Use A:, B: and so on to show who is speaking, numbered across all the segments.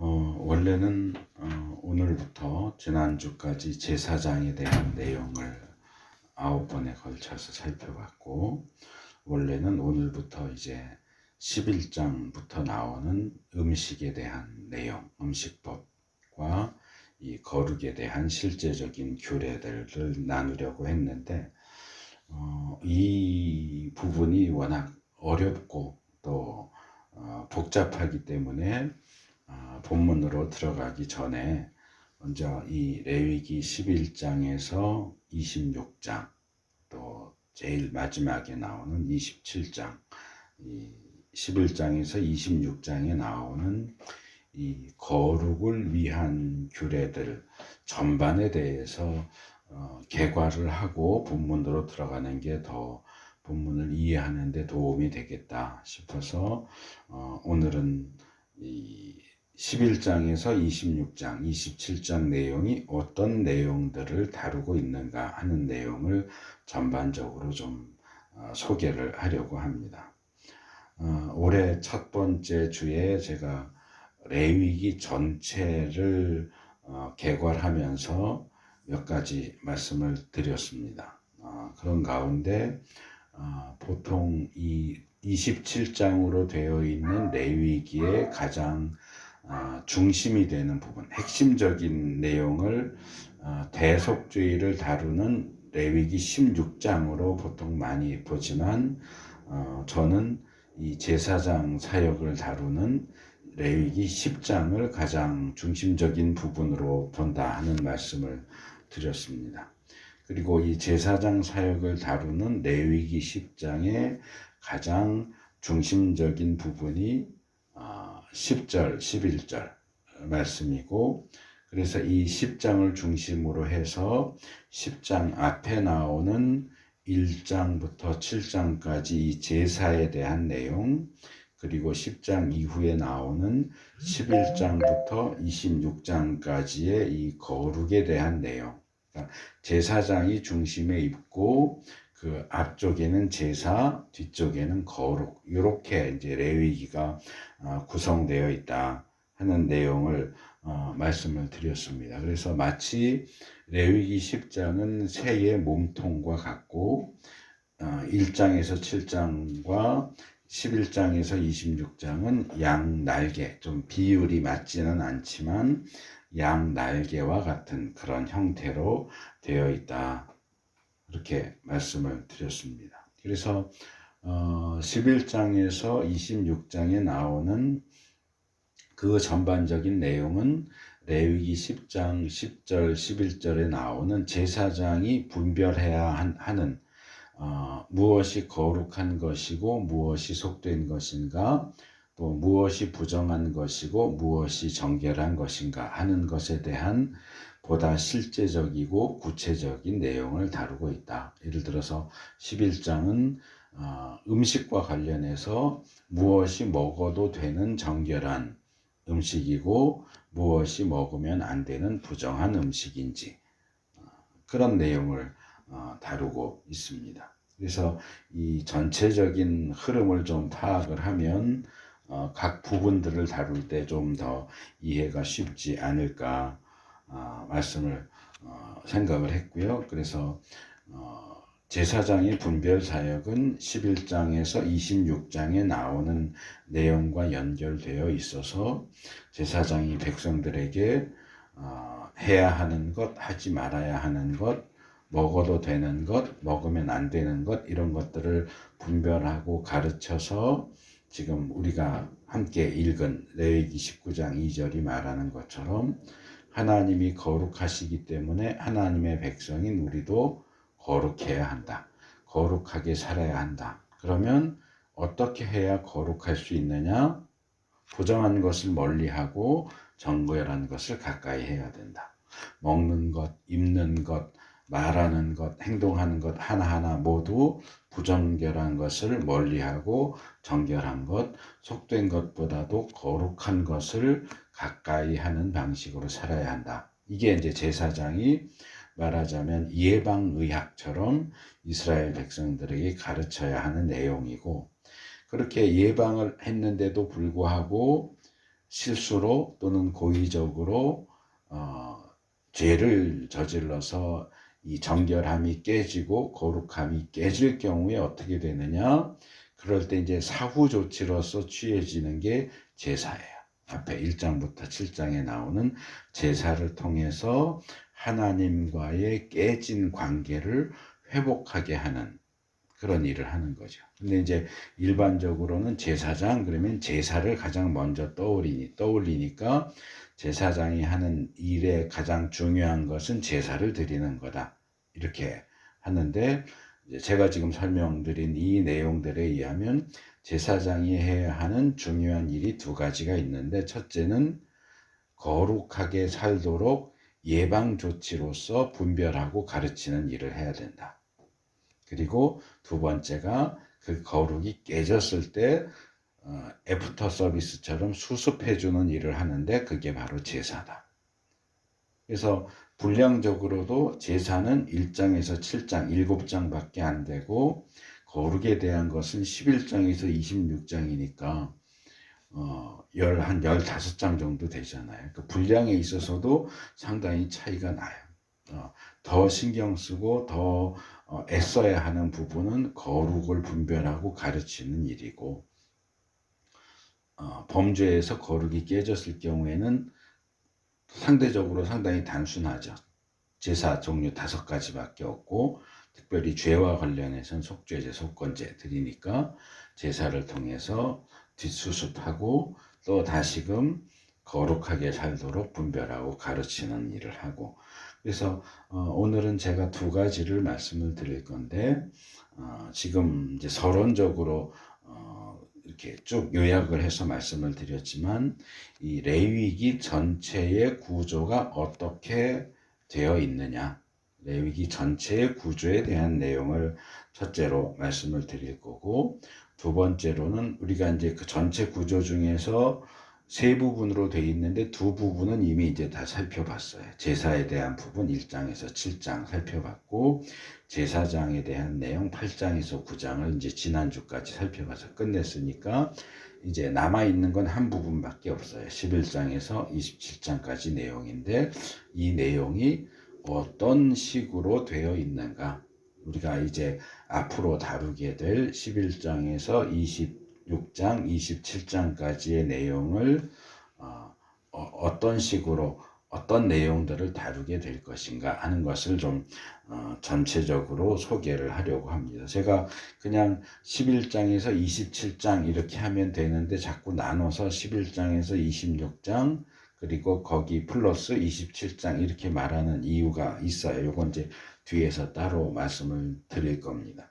A: 원래는 오늘부터 지난주까지 제사장에 대한 내용을 9번에 걸쳐서 살펴봤고, 원래는 오늘부터 이제 11장부터 나오는 음식에 대한 내용, 음식법과 이 거룩에 대한 실제적인 규례들을 나누려고 했는데, 이 부분이 워낙 어렵고 또 복잡하기 때문에 본문으로 들어가기 전에 먼저 이 레위기 11장에서 26장, 또 제일 마지막에 나오는 27장, 이 11장에서 26장에 나오는 이 거룩을 위한 규례들 전반에 대해서 개괄을 하고 본문으로 들어가는 게 더 본문을 이해하는 데 도움이 되겠다 싶어서 오늘은 이 11장에서 26장, 27장 내용이 어떤 내용들을 다루고 있는가 하는 내용을 전반적으로 좀 소개를 하려고 합니다. 올해 첫 번째 주에 제가 레위기 전체를 개괄하면서 몇 가지 말씀을 드렸습니다. 그런 가운데 보통 이 27장으로 되어 있는 레위기의 가장 중심이 되는 부분, 핵심적인 내용을 대속죄를 다루는 레위기 16장으로 보통 많이 보지만 저는 이 제사장 사역을 다루는 레위기 10장을 가장 중심적인 부분으로 본다 하는 말씀을 드렸습니다. 그리고 이 제사장 사역을 다루는 레위기 10장의 가장 중심적인 부분이 10절, 11절 말씀이고, 그래서 이 10장을 중심으로 해서 10장 앞에 나오는 1장부터 7장까지 이 제사에 대한 내용, 그리고 10장 이후에 나오는 11장부터 26장까지의 이 거룩에 대한 내용, 그러니까 제사장이 중심에 있고 그 앞쪽에는 제사, 뒤쪽에는 거룩, 이렇게 이제 레위기가 구성되어 있다 하는 내용을 말씀을 드렸습니다. 그래서 마치 레위기 10장은 새의 몸통과 같고 1장에서 7장과 11장에서 26장은 양 날개, 좀 비율이 맞지는 않지만 양 날개와 같은 그런 형태로 되어 있다, 이렇게 말씀을 드렸습니다. 그래서 11장에서 26장에 나오는 그 전반적인 내용은 레위기 10장 10절 11절에 나오는 제사장이 분별해야 하는 무엇이 거룩한 것이고 무엇이 속된 것인가, 또 무엇이 부정한 것이고 무엇이 정결한 것인가 하는 것에 대한 보다 실제적이고 구체적인 내용을 다루고 있다. 예를 들어서 11장은 음식과 관련해서 무엇이 먹어도 되는 정결한 음식이고 무엇이 먹으면 안 되는 부정한 음식인지 그런 내용을 다루고 있습니다. 그래서 이 전체적인 흐름을 좀 파악을 하면 각 부분들을 다룰 때 좀 더 이해가 쉽지 않을까 말씀을 생각을 했고요. 그래서 제사장의 분별 사역은 11장에서 26장에 나오는 내용과 연결되어 있어서 제사장이 백성들에게 해야 하는 것, 하지 말아야 하는 것, 먹어도 되는 것, 먹으면 안 되는 것, 이런 것들을 분별하고 가르쳐서 지금 우리가 함께 읽은 레위기 19장 2절이 말하는 것처럼 하나님이 거룩하시기 때문에 하나님의 백성인 우리도 거룩해야 한다. 거룩하게 살아야 한다. 그러면 어떻게 해야 거룩할 수 있느냐? 부정한 것을 멀리하고 정결한 것을 가까이 해야 된다. 먹는 것, 입는 것, 말하는 것, 행동하는 것 하나하나 모두 부정결한 것을 멀리하고 정결한 것, 속된 것보다도 거룩한 것을 가까이 하는 방식으로 살아야 한다. 이게 이제 제사장이 말하자면 예방의학처럼 이스라엘 백성들에게 가르쳐야 하는 내용이고, 그렇게 예방을 했는데도 불구하고 실수로 또는 고의적으로 죄를 저질러서 이 정결함이 깨지고 거룩함이 깨질 경우에 어떻게 되느냐? 그럴 때 이제 사후 조치로서 취해지는 게 제사예요. 앞에 1장부터 7장에 나오는 제사를 통해서 하나님과의 깨진 관계를 회복하게 하는 그런 일을 하는 거죠. 근데 이제 일반적으로는 제사장 그러면 제사를 가장 먼저 떠올리니까 제사장이 하는 일의 가장 중요한 것은 제사를 드리는 거다. 이렇게 하는데 제가 지금 설명드린 이 내용들에 의하면 제사장이 해야 하는 중요한 일이 두 가지가 있는데 첫째는 거룩하게 살도록 예방 조치로서 분별하고 가르치는 일을 해야 된다. 그리고 두 번째가 그 거룩이 깨졌을 때 애프터 서비스처럼 수습해주는 일을 하는데 그게 바로 제사다. 그래서 분량적으로도 제사는 1장에서 7장, 7장밖에 안 되고 거룩에 대한 것은 11장에서 26장이니까 한 15장 정도 되잖아요. 그 분량에 있어서도 상당히 차이가 나요. 더 신경 쓰고 더 애써야 하는 부분은 거룩을 분별하고 가르치는 일이고 범죄에서 거룩이 깨졌을 경우에는 상대적으로 상당히 단순하죠. 제사 종류 5가지밖에 없고 특별히 죄와 관련해서는 속죄제, 속건제 드리니까 제사를 통해서 뒷수습하고 또 다시금 거룩하게 살도록 분별하고 가르치는 일을 하고 그래서 오늘은 제가 두 가지를 말씀을 드릴 건데 지금 이제 서론적으로 이렇게 쭉 요약을 해서 말씀을 드렸지만 이 레위기 전체의 구조가 어떻게 되어 있느냐 레위기 전체의 구조에 대한 내용을 첫째로 말씀을 드릴 거고 두 번째로는 우리가 이제 그 전체 구조 중에서 세 부분으로 되어 있는데 두 부분은 이미 이제 다 살펴봤어요. 제사에 대한 부분 1장에서 7장 살펴봤고 제사장에 대한 내용 8장에서 9장을 이제 지난주까지 살펴봐서 끝냈으니까 이제 남아있는 건 한 부분밖에 없어요. 11장에서 27장까지 내용인데 이 내용이 어떤 식으로 되어 있는가 우리가 이제 앞으로 다루게 될 11장에서 26장, 27장까지의 내용을 어떤 식으로 어떤 내용들을 다루게 될 것인가 하는 것을 좀 전체적으로 소개를 하려고 합니다. 제가 그냥 11장에서 27장 이렇게 하면 되는데 자꾸 나눠서 11장에서 26장 그리고 거기 플러스 27장 이렇게 말하는 이유가 있어요. 이건 이제 뒤에서 따로 말씀을 드릴 겁니다.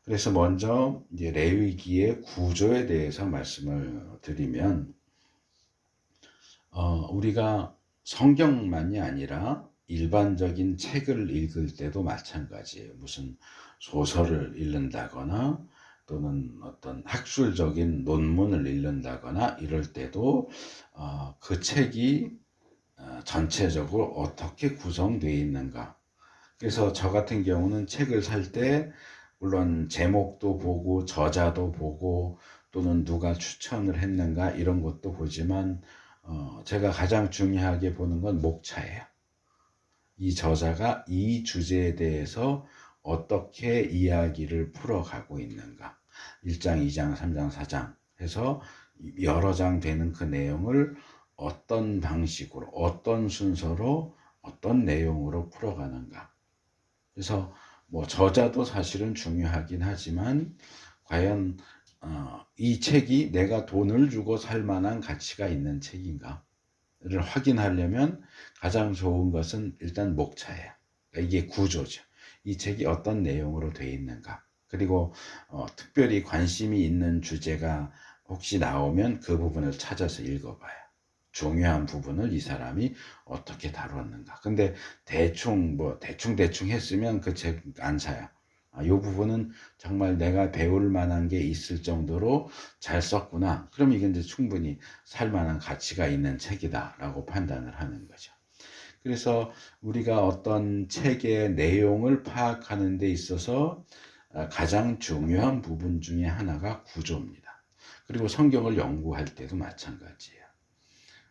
A: 그래서 먼저 이제 레위기의 구조에 대해서 말씀을 드리면 우리가 성경만이 아니라 일반적인 책을 읽을 때도 마찬가지예요. 무슨 소설을 읽는다거나 또는 어떤 학술적인 논문을 읽는다거나 이럴 때도 그 책이 전체적으로 어떻게 구성되어 있는가. 그래서 저 같은 경우는 책을 살 때 물론 제목도 보고 저자도 보고 또는 누가 추천을 했는가 이런 것도 보지만 제가 가장 중요하게 보는 건 목차예요. 이 저자가 이 주제에 대해서 어떻게 이야기를 풀어가고 있는가. 1장, 2장, 3장, 4장 해서 여러 장 되는 그 내용을 어떤 방식으로, 어떤 순서로, 어떤 내용으로 풀어가는가. 그래서 뭐 저자도 사실은 중요하긴 하지만 과연 이 책이 내가 돈을 주고 살 만한 가치가 있는 책인가를 확인하려면 가장 좋은 것은 일단 목차예요. 그러니까 이게 구조죠. 이 책이 어떤 내용으로 되어 있는가. 그리고 특별히 관심이 있는 주제가 혹시 나오면 그 부분을 찾아서 읽어봐요. 중요한 부분을 이 사람이 어떻게 다뤘는가. 근데 대충 했으면 그 책 안 사요. 이 부분은 정말 내가 배울 만한 게 있을 정도로 잘 썼구나. 그럼 이게 이제 충분히 살 만한 가치가 있는 책이다라고 판단을 하는 거죠. 그래서 우리가 어떤 책의 내용을 파악하는 데 있어서 가장 중요한 부분 중에 하나가 구조입니다. 그리고 성경을 연구할 때도 마찬가지예요.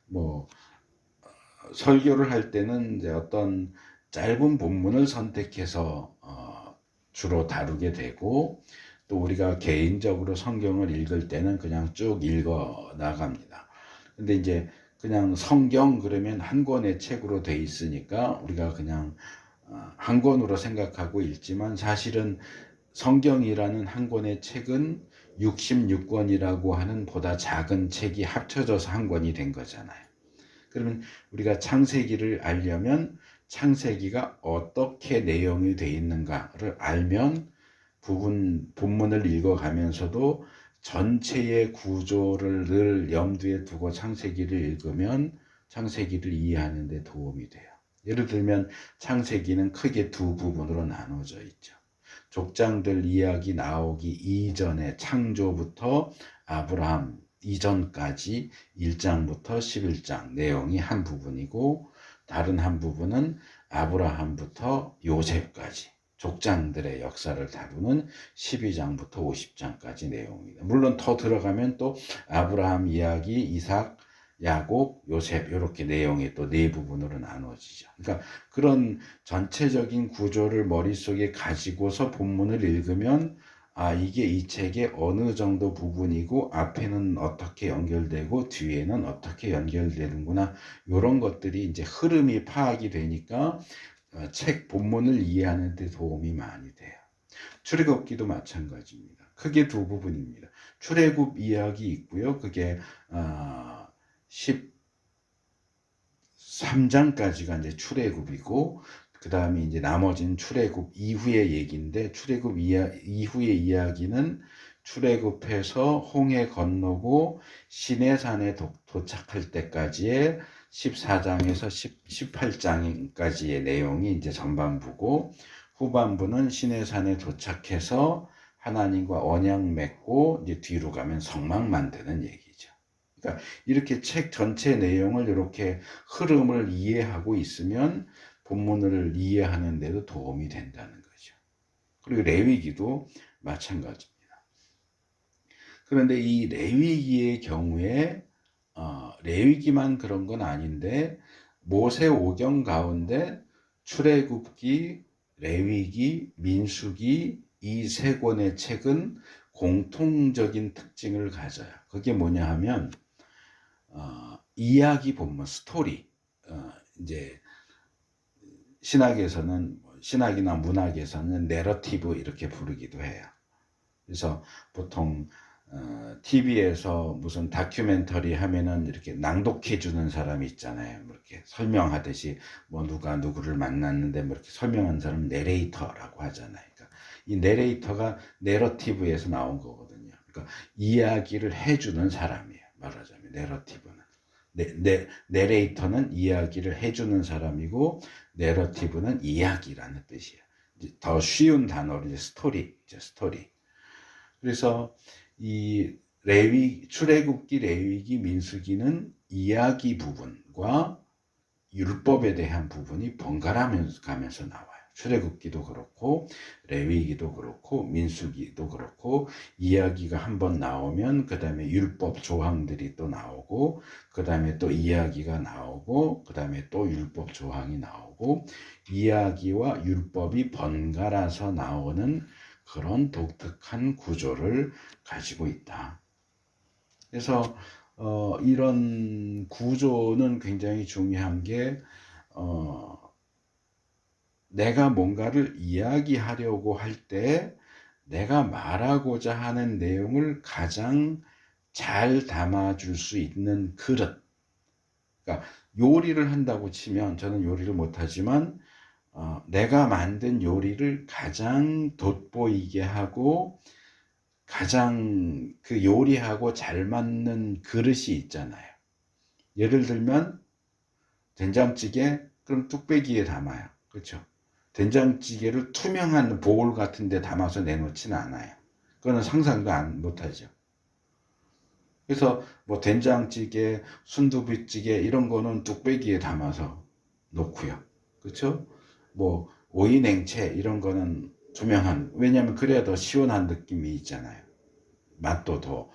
A: 뭐 설교를 할 때는 이제 어떤 짧은 본문을 선택해서 주로 다루게 되고, 또 우리가 개인적으로 성경을 읽을 때는 그냥 쭉 읽어 나갑니다. 근데 이제 그냥 성경 그러면 한 권의 책으로 돼 있으니까 우리가 그냥 한 권으로 생각하고 읽지만, 사실은 성경이라는 한 권의 책은 66권이라고 하는 보다 작은 책이 합쳐져서 한 권이 된 거잖아요. 그러면 우리가 창세기를 알려면 창세기가 어떻게 내용이 되어 있는가를 알면, 본문을 읽어가면서도 전체의 구조를 늘 염두에 두고 창세기를 읽으면 창세기를 이해하는 데 도움이 돼요. 예를 들면 창세기는 크게 두 부분으로 나눠져 있죠. 족장들 이야기 나오기 이전에 창조부터 아브라함 이전까지 1장부터 11장 내용이 한 부분이고, 다른 한 부분은 아브라함부터 요셉까지 족장들의 역사를 다루는 12장부터 50장까지 내용입니다. 물론 더 들어가면 또 아브라함 이야기, 이삭, 야곱, 요셉 이렇게 내용이 또 네 부분으로 나눠지죠. 그러니까 그런 전체적인 구조를 머릿속에 가지고서 본문을 읽으면, 이게 이 책의 어느 정도 부분이고 앞에는 어떻게 연결되고 뒤에는 어떻게 연결되는구나, 이런 것들이 이제 흐름이 파악이 되니까 책 본문을 이해하는 데 도움이 많이 돼요. 출애굽기도 마찬가지입니다. 크게 두 부분입니다. 출애굽 이야기 있고요. 그게 13장까지가 이제 출애굽이고, 그 다음에 이제 나머지는 출애굽 이후의 얘기인데, 출애굽 이후의 이야기는 출애굽해서 홍해 건너고 시내산에 도착할 때까지의 14장에서 18장까지의 내용이 이제 전반부고, 후반부는 시내산에 도착해서 하나님과 언약 맺고 이제 뒤로 가면 성막 만드는 얘기죠. 그러니까 이렇게 책 전체 내용을 이렇게 흐름을 이해하고 있으면 본문을 이해하는 데도 도움이 된다는 거죠. 그리고 레위기도 마찬가지입니다. 그런데 이 레위기의 경우에 레위기만 그런 건 아닌데, 모세 오경 가운데 출애굽기, 레위기, 민수기 이 세 권의 책은 공통적인 특징을 가져요. 그게 뭐냐 하면 이야기 본문, 스토리. 이제 신학이나 문학에서는 내러티브 이렇게 부르기도 해요. 그래서 보통 TV에서 무슨 다큐멘터리 하면은 이렇게 낭독해 주는 사람이 있잖아요. 이렇게 설명하듯이 뭐 누가 누구를 만났는데 뭐 이렇게 설명하는 사람 내레이터라고 하잖아요. 그러니까 이 내레이터가 내러티브에서 나온 거거든요. 그러니까 이야기를 해주는 사람이에요. 말하자면 내러티브는. 내레이터는 이야기를 해주는 사람이고, 내러티브는 이야기라는 뜻이에요. 더 쉬운 단어로 이제 스토리. 그래서 이 출애굽기, 레위기, 민수기는 이야기 부분과 율법에 대한 부분이 번갈아 가면서 나와요. 출애굽기도 그렇고 레위기도 그렇고 민수기도 그렇고, 이야기가 한번 나오면 그 다음에 율법 조항들이 또 나오고, 그 다음에 또 이야기가 나오고, 그 다음에 또 율법 조항이 나오고, 이야기와 율법이 번갈아서 나오는 그런 독특한 구조를 가지고 있다. 그래서 이런 구조는 굉장히 중요한 게, 내가 뭔가를 이야기하려고 할 때 내가 말하고자 하는 내용을 가장 잘 담아줄 수 있는 그릇. 그러니까 요리를 한다고 치면, 저는 요리를 못하지만 내가 만든 요리를 가장 돋보이게 하고 가장 그 요리하고 잘 맞는 그릇이 있잖아요. 예를 들면 된장찌개, 그럼 뚝배기에 담아요. 그렇죠? 된장찌개를 투명한 보울 같은 데 담아서 내놓지는 않아요. 그거는 상상도 못하죠. 그래서 뭐 된장찌개, 순두부찌개 이런 거는 뚝배기에 담아서 놓고요. 그렇죠? 뭐 오이냉채 이런 거는 투명한, 왜냐하면 그래야 더 시원한 느낌이 있잖아요. 맛도 더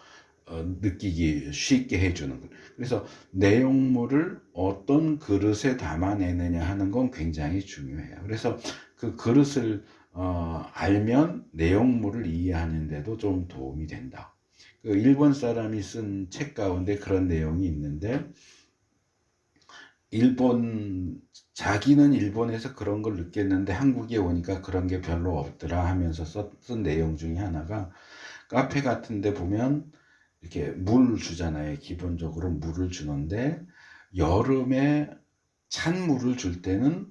A: 느끼기 쉽게 해주는 것. 그래서 내용물을 어떤 그릇에 담아내느냐 하는 건 굉장히 중요해요. 그래서 그 그릇을 알면 내용물을 이해하는 데도 좀 도움이 된다. 그 일본 사람이 쓴 책 가운데 그런 내용이 있는데, 자기는 일본에서 그런 걸 느꼈는데 한국에 오니까 그런 게 별로 없더라 하면서 쓴 내용 중에 하나가, 카페 같은 데 보면 이렇게 물 주잖아요. 기본적으로 물을 주는데, 여름에 찬 물을 줄 때는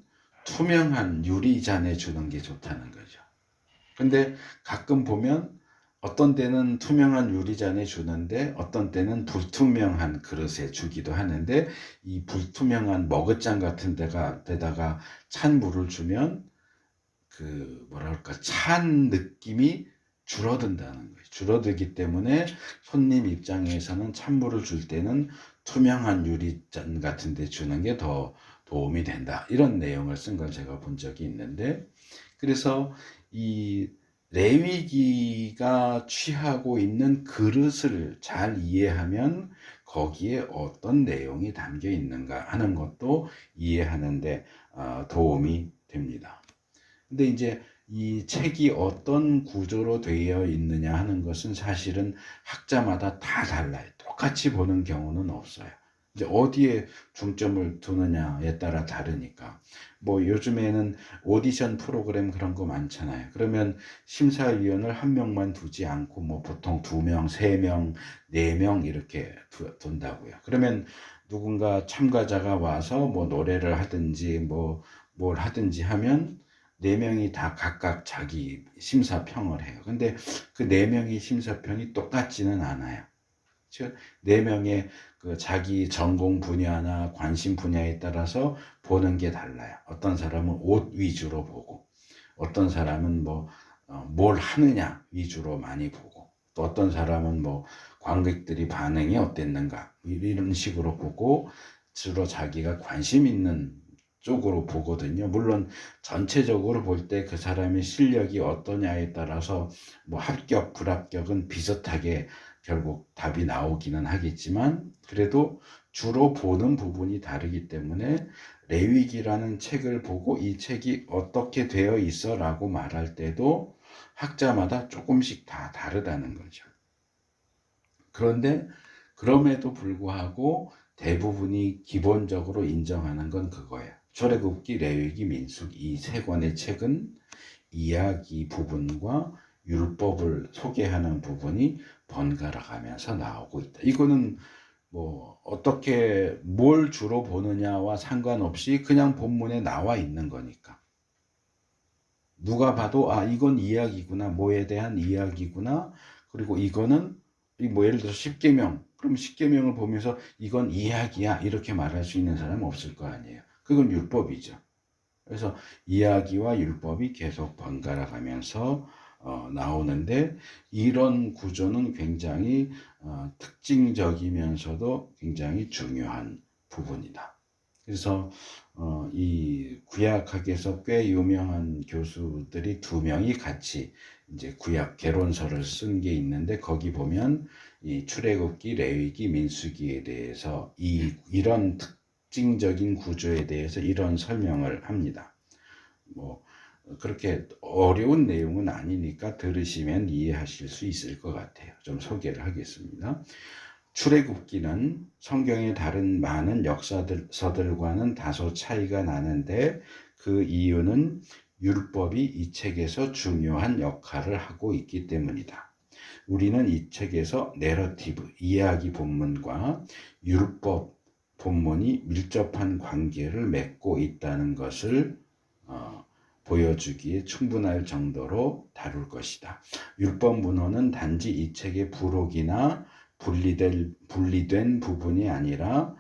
A: 투명한 유리잔에 주는 게 좋다는 거죠. 근데 가끔 보면 어떤 때는 투명한 유리잔에 주는데 어떤 때는 불투명한 그릇에 주기도 하는데, 이 불투명한 머그잔 같은 데다가 찬 물을 주면 그 뭐랄까 찬 느낌이 줄어든다는 거예요. 줄어들기 때문에 손님 입장에서는 찬물을 줄 때는 투명한 유리잔 같은 데 주는 게 더 도움이 된다. 이런 내용을 쓴 걸 제가 본 적이 있는데, 그래서 이 레위기가 취하고 있는 그릇을 잘 이해하면 거기에 어떤 내용이 담겨 있는가 하는 것도 이해하는데 도움이 됩니다. 근데 이제 이 책이 어떤 구조로 되어 있느냐 하는 것은 사실은 학자마다 다 달라요. 똑같이 보는 경우는 없어요. 이제 어디에 중점을 두느냐에 따라 다르니까. 뭐 요즘에는 오디션 프로그램 그런 거 많잖아요. 그러면 심사위원을 한 명만 두지 않고 뭐 보통 2명, 3명, 4명 이렇게 둔다고요. 그러면 누군가 참가자가 와서 뭐 노래를 하든지 뭐 뭘 하든지 하면 4명이 다 각각 자기 심사평을 해요. 근데 그 4명의 심사평이 똑같지는 않아요. 즉, 4명의 그 자기 전공 분야나 관심 분야에 따라서 보는 게 달라요. 어떤 사람은 옷 위주로 보고, 어떤 사람은 뭘 하느냐 위주로 많이 보고, 또 어떤 사람은 뭐 관객들이 반응이 어땠는가 이런 식으로 보고, 주로 자기가 관심 있는 쪽으로 보거든요. 물론 전체적으로 볼 때 그 사람의 실력이 어떠냐에 따라서 뭐 합격, 불합격은 비슷하게 결국 답이 나오기는 하겠지만, 그래도 주로 보는 부분이 다르기 때문에 레위기라는 책을 보고 이 책이 어떻게 되어 있어 라고 말할 때도 학자마다 조금씩 다 다르다는 거죠. 그런데 그럼에도 불구하고 대부분이 기본적으로 인정하는 건 그거예요. 출애굽기, 레위기, 민수기 이 3권의 책은 이야기 부분과 율법을 소개하는 부분이 번갈아 가면서 나오고 있다. 이거는 뭐 어떻게 뭘 주로 보느냐와 상관없이 그냥 본문에 나와 있는 거니까. 누가 봐도 이건 이야기구나, 뭐에 대한 이야기구나. 그리고 이거는 뭐 예를 들어 10계명, 그럼 10계명을 보면서 이건 이야기야 이렇게 말할 수 있는 사람은 없을 거 아니에요. 그건 율법이죠. 그래서 이야기와 율법이 계속 번갈아 가면서 나오는데, 이런 구조는 굉장히 특징적이면서도 굉장히 중요한 부분이다. 그래서 이 구약학에서 꽤 유명한 교수들이 2명이 같이 이제 구약 개론서를 쓴 게 있는데, 거기 보면 이 출애굽기, 레위기, 민수기에 대해서 이런 특징적인 구조에 대해서 이런 설명을 합니다. 뭐 그렇게 어려운 내용은 아니니까 들으시면 이해하실 수 있을 것 같아요. 좀 소개를 하겠습니다. 출애굽기는 성경의 다른 많은 역사서들과는 다소 차이가 나는데, 그 이유는 율법이 이 책에서 중요한 역할을 하고 있기 때문이다. 우리는 이 책에서 내러티브, 이야기 본문과 율법 본문이 밀접한 관계를 맺고 있다는 것을 보여주기에 충분할 정도로 다룰 것이다. 율법 문헌은 단지 이 책의 부록이나 분리된 부분이 아니라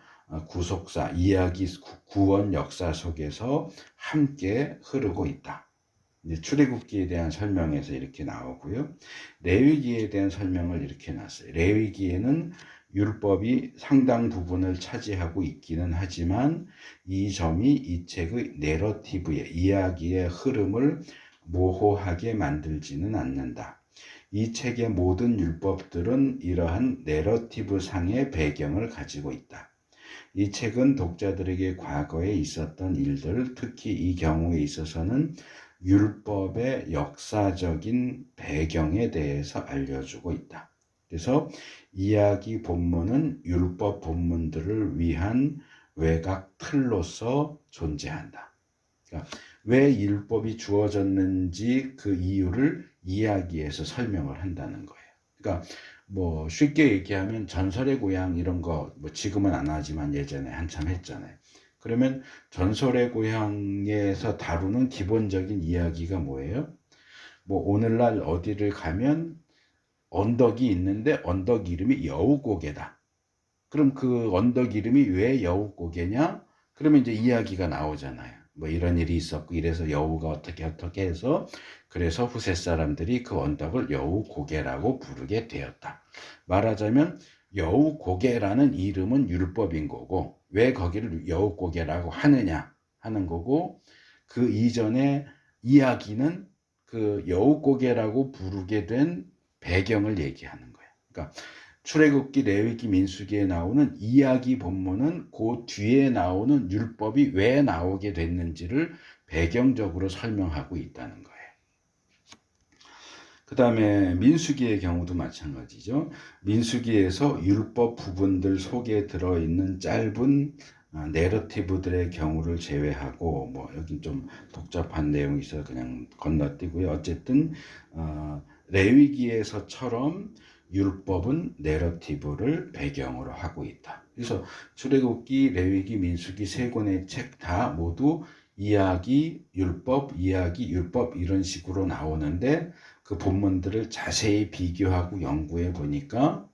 A: 구속사, 이야기, 구원 역사 속에서 함께 흐르고 있다. 출애굽기에 대한 설명에서 이렇게 나오고요. 레위기에 대한 설명을 이렇게 놨어요. 레위기에는 율법이 상당 부분을 차지하고 있기는 하지만 이 점이 이 책의 내러티브의 이야기의 흐름을 모호하게 만들지는 않는다. 이 책의 모든 율법들은 이러한 내러티브 상의 배경을 가지고 있다. 이 책은 독자들에게 과거에 있었던 일들, 특히 이 경우에 있어서는 율법의 역사적인 배경에 대해서 알려주고 있다. 그래서 이야기 본문은 율법 본문들을 위한 외곽 틀로서 존재한다. 그러니까 왜 율법이 주어졌는지 그 이유를 이야기에서 설명을 한다는 거예요. 그러니까 뭐 쉽게 얘기하면 전설의 고향 이런 거 뭐 지금은 안 하지만 예전에 한참 했잖아요. 그러면 전설의 고향에서 다루는 기본적인 이야기가 뭐예요? 뭐 오늘날 어디를 가면 언덕이 있는데 언덕 이름이 여우고개다. 그럼 그 언덕 이름이 왜 여우고개냐? 그러면 이제 이야기가 나오잖아요. 뭐 이런 일이 있었고 이래서 여우가 어떻게 해서 그래서 후세 사람들이 그 언덕을 여우고개라고 부르게 되었다. 말하자면 여우고개라는 이름은 율법인 거고 왜 거기를 여우고개라고 하느냐 하는 거고 그 이전에 이야기는 그 여우고개라고 부르게 된 배경을 얘기하는 거예요. 그러니까 출애굽기, 레위기, 민수기에 나오는 이야기 본문은 그 뒤에 나오는 율법이 왜 나오게 됐는지를 배경적으로 설명하고 있다는 거예요. 그 다음에 민수기의 경우도 마찬가지죠. 민수기에서 율법 부분들 속에 들어있는 짧은 내러티브들의 경우를 제외하고 뭐 여기 좀 복잡한 내용이 있어서 그냥 건너뛰고요. 어쨌든 레위기에서처럼 율법은 내러티브를 배경으로 하고 있다. 그래서 출애굽기, 레위기, 민수기 세 권의 책 다 모두 이야기, 율법, 이야기, 율법 이런 식으로 나오는데 그 본문들을 자세히 비교하고 연구해 보니까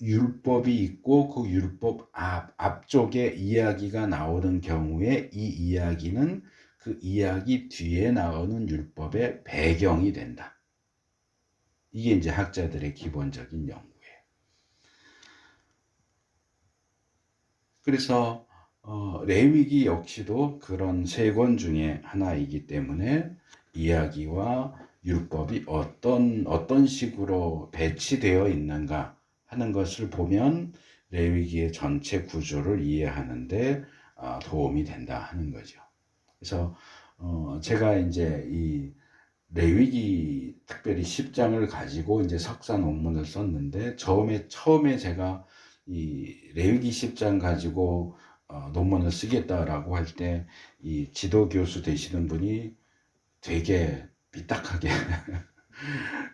A: 율법이 있고 그 율법 앞쪽에 이야기가 나오는 경우에 이 이야기는 그 이야기 뒤에 나오는 율법의 배경이 된다. 이게 이제 학자들의 기본적인 연구예요. 그래서 레위기 역시도 그런 세 권 중에 하나이기 때문에 이야기와 율법이 어떤 식으로 배치되어 있는가 하는 것을 보면 레위기의 전체 구조를 이해하는데 도움이 된다 하는 거죠. 그래서 제가 이제 이 레위기 특별히 10장을 가지고 이제 석사 논문을 썼는데 처음에 제가 이 레위기 10장 가지고 논문을 쓰겠다라고 할 때 이 지도 교수 되시는 분이 되게 삐딱하게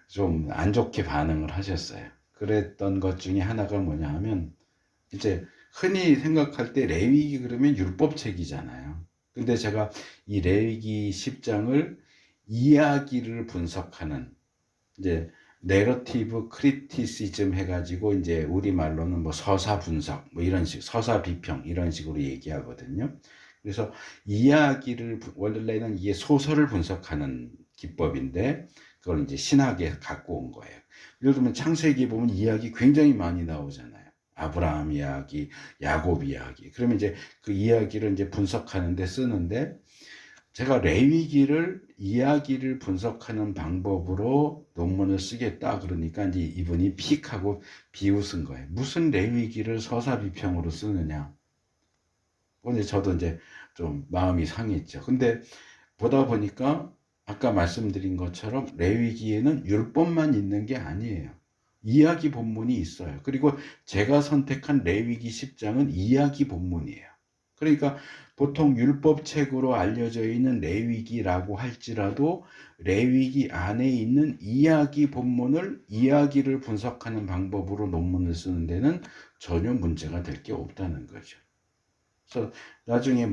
A: 좀 안 좋게 반응을 하셨어요. 그랬던 것 중에 하나가 뭐냐 하면 이제 흔히 생각할 때 레위기 그러면 율법책이잖아요. 근데 제가 이 레위기 10장을 이야기를 분석하는 이제 내러티브 크리티시즘 해가지고 이제 우리말로는 뭐 서사 분석 뭐 이런 식 서사 비평 이런 식으로 얘기하거든요. 그래서 이야기를 원래는 이게 소설을 분석하는 기법인데 그걸 이제 신학에 갖고 온 거예요. 예를 들면 창세기 보면 이야기 굉장히 많이 나오잖아요. 아브라함 이야기, 야곱 이야기. 그러면 이제 그 이야기를 이제 분석하는데 쓰는데 제가 레위기를 이야기를 분석하는 방법으로 논문을 쓰겠다 그러니까 이제 이분이 픽하고 비웃은 거예요. 무슨 레위기를 서사 비평으로 쓰느냐. 근데 저도 이제 좀 마음이 상했죠. 근데 보다 보니까 아까 말씀드린 것처럼 레위기에는 율법만 있는 게 아니에요. 이야기 본문이 있어요. 그리고 제가 선택한 레위기 10장은 이야기 본문이에요. 그러니까 보통 율법책으로 알려져 있는 레위기라고 할지라도 레위기 안에 있는 이야기 본문을 이야기를 분석하는 방법으로 논문을 쓰는 데는 전혀 문제가 될 게 없다는 거죠. 그래서 나중에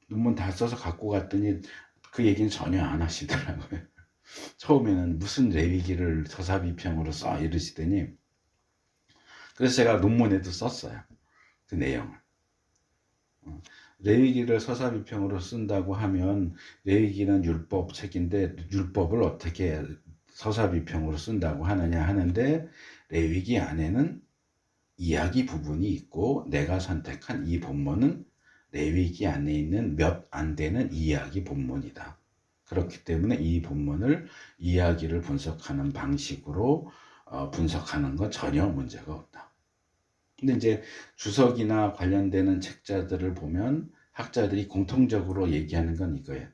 A: 논문 다 써서 갖고 갔더니 그 얘기는 전혀 안 하시더라고요. 처음에는 무슨 레위기를 서사비평으로 써 이러시더니 그래서 제가 논문에도 썼어요. 그 내용을. 레위기를 서사비평으로 쓴다고 하면 레위기는 율법책인데 율법을 어떻게 서사비평으로 쓴다고 하느냐 하는데 레위기 안에는 이야기 부분이 있고 내가 선택한 이 본문은 레위기 안에 있는 몇 안 되는 이야기 본문이다. 그렇기 때문에 이 본문을 이야기를 분석하는 방식으로 분석하는 건 전혀 문제가 없다. 근데 이제 주석이나 관련되는 책자들을 보면 학자들이 공통적으로 얘기하는 건 이거예요.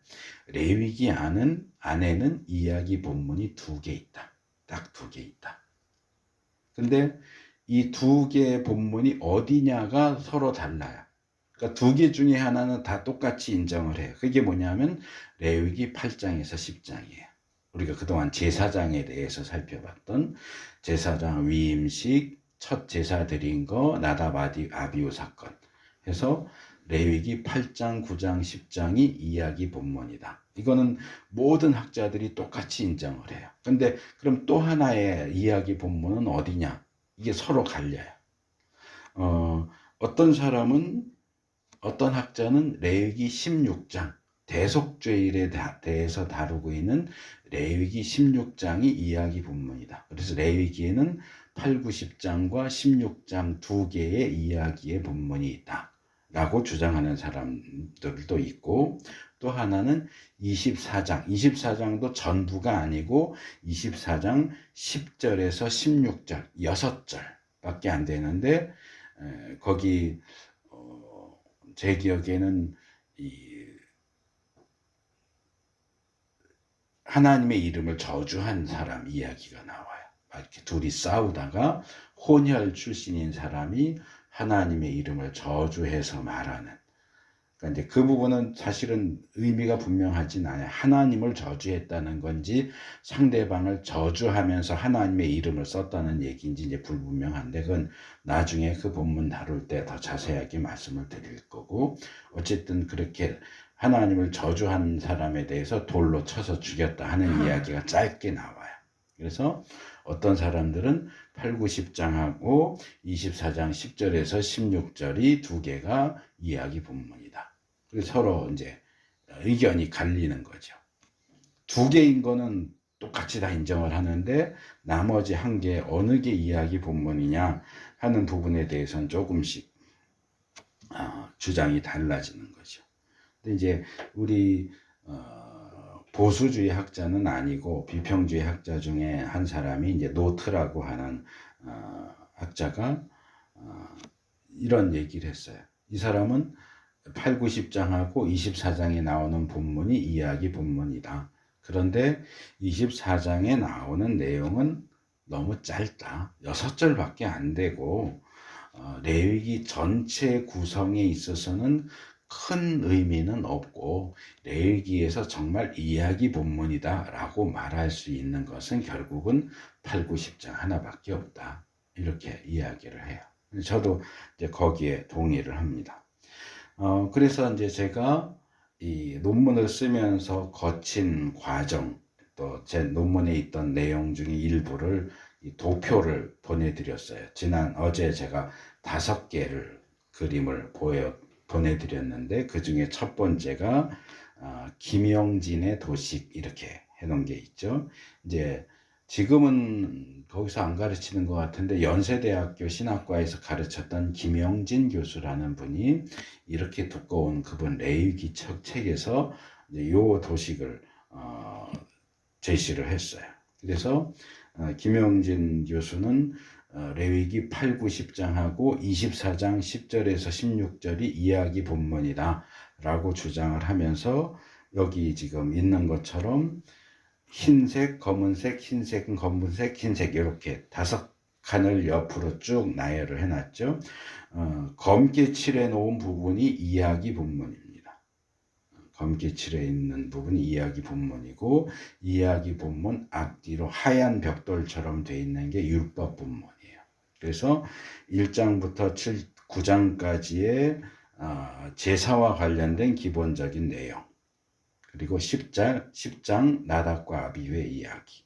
A: 레위기 안에는 이야기 본문이 2개 있다. 딱 2개 있다. 근데 이 2개의 본문이 어디냐가 서로 달라요. 그러니까 2개 중에 하나는 다 똑같이 인정을 해요. 그게 뭐냐면 레위기 8장에서 10장이에요. 우리가 그동안 제사장에 대해서 살펴봤던 제사장 위임식, 첫 제사 드린 거, 나답 아비후 사건 해서 레위기 8장, 9장, 10장이 이야기 본문이다. 이거는 모든 학자들이 똑같이 인정을 해요. 근데 그럼 또 하나의 이야기 본문은 어디냐? 이게 서로 갈려요. 어떤 학자는 레위기 16장, 대속죄일에 대해서 다루고 있는 레위기 16장이 이야기 본문이다. 그래서 레위기에는 8, 9, 10장과 16장 2개의 이야기의 본문이 있다 라고 주장하는 사람들도 있고, 또 하나는 24장도 전부가 아니고 24장 10절에서 16절 6절 밖에 안 되는데, 거기 제 기억에는 하나님의 이름을 저주한 사람 이야기가 나와요. 이렇게 둘이 싸우다가 혼혈 출신인 사람이 하나님의 이름을 저주해서 말하는. 그러니까 이제 그 부분은 사실은 의미가 분명하진 않아요. 하나님을 저주했다는 건지 상대방을 저주하면서 하나님의 이름을 썼다는 얘기인지 이제 불분명한데, 그건 나중에 그 본문 다룰 때 더 자세하게 말씀을 드릴 거고, 어쨌든 그렇게 하나님을 저주한 사람에 대해서 돌로 쳐서 죽였다 하는 이야기가 짧게 나와요. 그래서 어떤 사람들은 8, 9, 10장하고 24장 10절에서 16절이 2개가 이야기 본문이다. 그래서 서로 이제 의견이 갈리는 거죠. 2개인 거는 똑같이 다 인정을 하는데, 나머지 1개 어느 게 이야기 본문이냐 하는 부분에 대해서는 조금씩 주장이 달라지는 거죠. 근데 이제 우리 보수주의 학자는 아니고 비평주의 학자 중에 한 사람이 이제 노트라고 하는 학자가 이런 얘기를 했어요. 이 사람은 8, 9, 10장하고 24장에 나오는 본문이 이야기 본문이다. 그런데 24장에 나오는 내용은 너무 짧다. 6절밖에 안 되고 레위기 전체 구성에 있어서는 큰 의미는 없고, 레위기에서 정말 이야기 본문이다 라고 말할 수 있는 것은 결국은 8, 9, 10장 하나밖에 없다. 이렇게 이야기를 해요. 저도 이제 거기에 동의를 합니다. 그래서 이제 제가 이 논문을 쓰면서 거친 과정, 또 제 논문에 있던 내용 중에 일부를 도표를 보내드렸어요. 어제 제가 5개를 그림을 보내드렸는데, 그 중에 첫 번째가 김영진의 도식 이렇게 해놓은 게 있죠. 이제 지금은 거기서 안 가르치는 것 같은데, 연세대학교 신학과에서 가르쳤던 김영진 교수라는 분이 이렇게 두꺼운 그분 레위기 책에서 이 도식을 제시를 했어요. 그래서 김영진 교수는 레위기 8, 9, 10장하고 24장 10절에서 16절이 이야기 본문이다 라고 주장을 하면서, 여기 지금 있는 것처럼 흰색, 검은색, 흰색, 검은색, 흰색 이렇게 5칸을 옆으로 쭉 나열을 해놨죠. 검게 칠해 놓은 부분이 이야기 본문입니다. 검게 칠해 있는 부분이 이야기 본문이고, 이야기 본문 앞뒤로 하얀 벽돌처럼 돼 있는 게 율법 본문이에요. 그래서 1장부터 9장까지의 제사와 관련된 기본적인 내용, 그리고 10장 나답과 아비후의 이야기,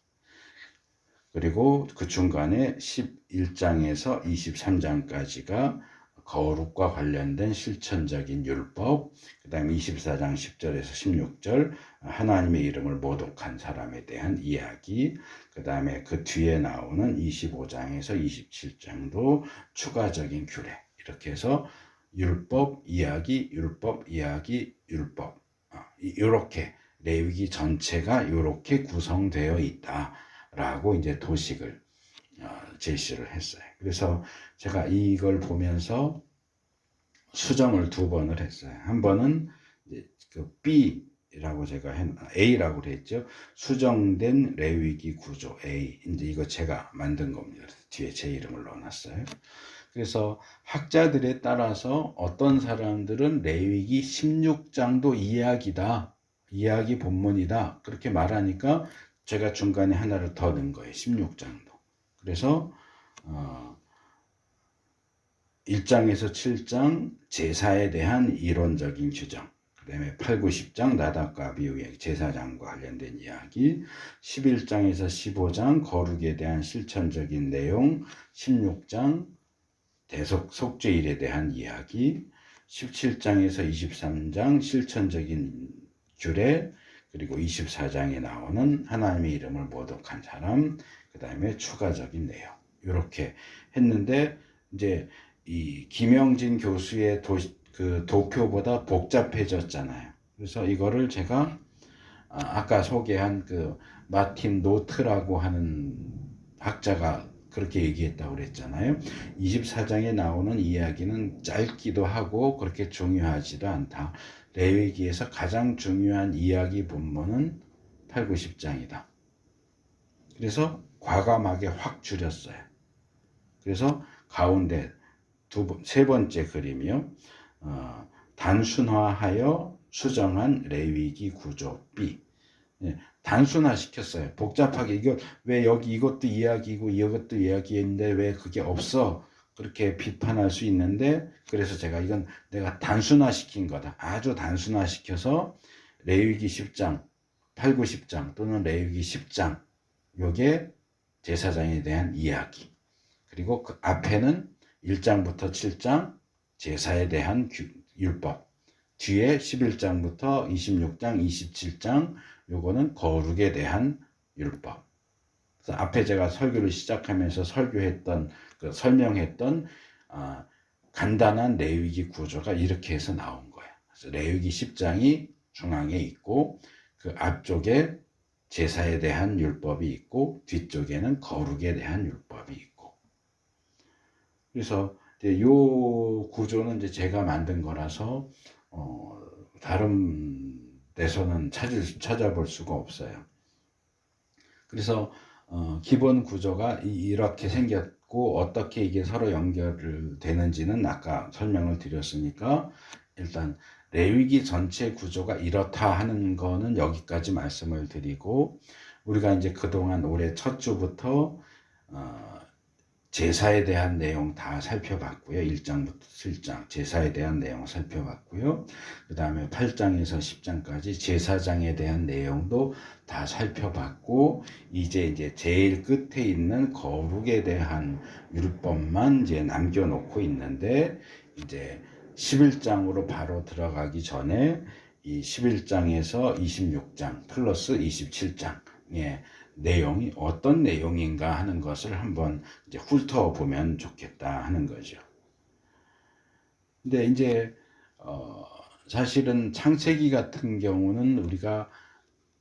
A: 그리고 그 중간에 11장에서 23장까지가 거룩과 관련된 실천적인 율법, 그 다음에 24장 10절에서 16절 하나님의 이름을 모독한 사람에 대한 이야기, 그 다음에 그 뒤에 나오는 25장에서 27장도 추가적인 규례, 이렇게 해서 율법, 이야기, 율법, 이야기, 율법, 이렇게 레위기 전체가 이렇게 구성되어 있다라고 이제 도식을 제시를 했어요. 그래서 제가 이걸 보면서 수정을 두 번을 했어요. 한 번은 이제 그 B라고 제가 A라고 그랬죠. 수정된 레위기 구조 A. 이제 이거 제가 만든 겁니다. 뒤에 제 이름을 넣어놨어요. 그래서 학자들에 따라서 어떤 사람들은 레위기 16장도 이야기다. 이야기 본문이다. 그렇게 말하니까 제가 중간에 하나를 더 넣은 거예요. 16장도. 그래서 1장에서 7장 제사에 대한 이론적인 규정, 그 다음에 8, 9, 10장 나답과 아비후의 제사장과 관련된 이야기, 11장에서 15장 거룩에 대한 실천적인 내용, 16장 속죄일에 대한 이야기, 17장에서 23장 실천적인 규례, 그리고 24장에 나오는 하나님의 이름을 모독한 사람, 그 다음에 추가적인 내용, 이렇게 했는데 이제 이 김영진 교수의 그 도표보다 복잡해졌잖아요. 그래서 이거를 제가 아까 소개한 그 마틴 노트라고 하는 학자가 그렇게 얘기했다고 그랬잖아요. 24장에 나오는 이야기는 짧기도 하고 그렇게 중요하지도 않다. 레위기에서 가장 중요한 이야기 본문은 8, 9, 10장이다. 그래서 과감하게 확 줄였어요. 그래서 가운데 세 번째 그림이요. 단순화하여 수정한 레위기 구조 B. 예, 단순화 시켰어요. 복잡하게 이거 왜 여기 이것도 이야기고 이것도 이야기인데 왜 그게 없어? 그렇게 비판할 수 있는데 그래서 제가 이건 내가 단순화 시킨 거다. 아주 단순화 시켜서 레위기 10장, 8, 9, 10장 또는 레위기 10장 요게 제사장에 대한 이야기. 그리고 그 앞에는 1장부터 7장 제사에 대한 율법, 뒤에 11장부터 26장, 27장 요거는 거룩에 대한 율법. 그래서 앞에 제가 설교를 시작하면서 설명했던 간단한 레위기 구조가 이렇게 해서 나온 거예요. 그래서 레위기 10장이 중앙에 있고 그 앞쪽에 제사에 대한 율법이 있고 뒤쪽에는 거룩에 대한 율법이 있고. 그래서 이 구조는 이제 제가 만든 거라서 다른 데서는 찾아볼 수가 없어요. 그래서 기본 구조가 이렇게 생겼고 어떻게 이게 서로 연결되는지는 아까 설명을 드렸으니까 일단 레위기 전체 구조가 이렇다 하는 거는 여기까지 말씀을 드리고 우리가 이제 그동안 올해 첫 주부터 제사에 대한 내용 다 살펴봤고요. 1장부터 7장 제사에 대한 내용 살펴봤고요. 그 다음에 8장에서 10장까지 제사장에 대한 내용도 다 살펴봤고 이제 제일 끝에 있는 거룩에 대한 율법만 이제 남겨놓고 있는데 이제 11장으로 바로 들어가기 전에 이 11장에서 26장 플러스 27장의 내용이 어떤 내용인가 하는 것을 한번 이제 훑어보면 좋겠다 하는 거죠. 근데 이제 사실은 창세기 같은 경우는 우리가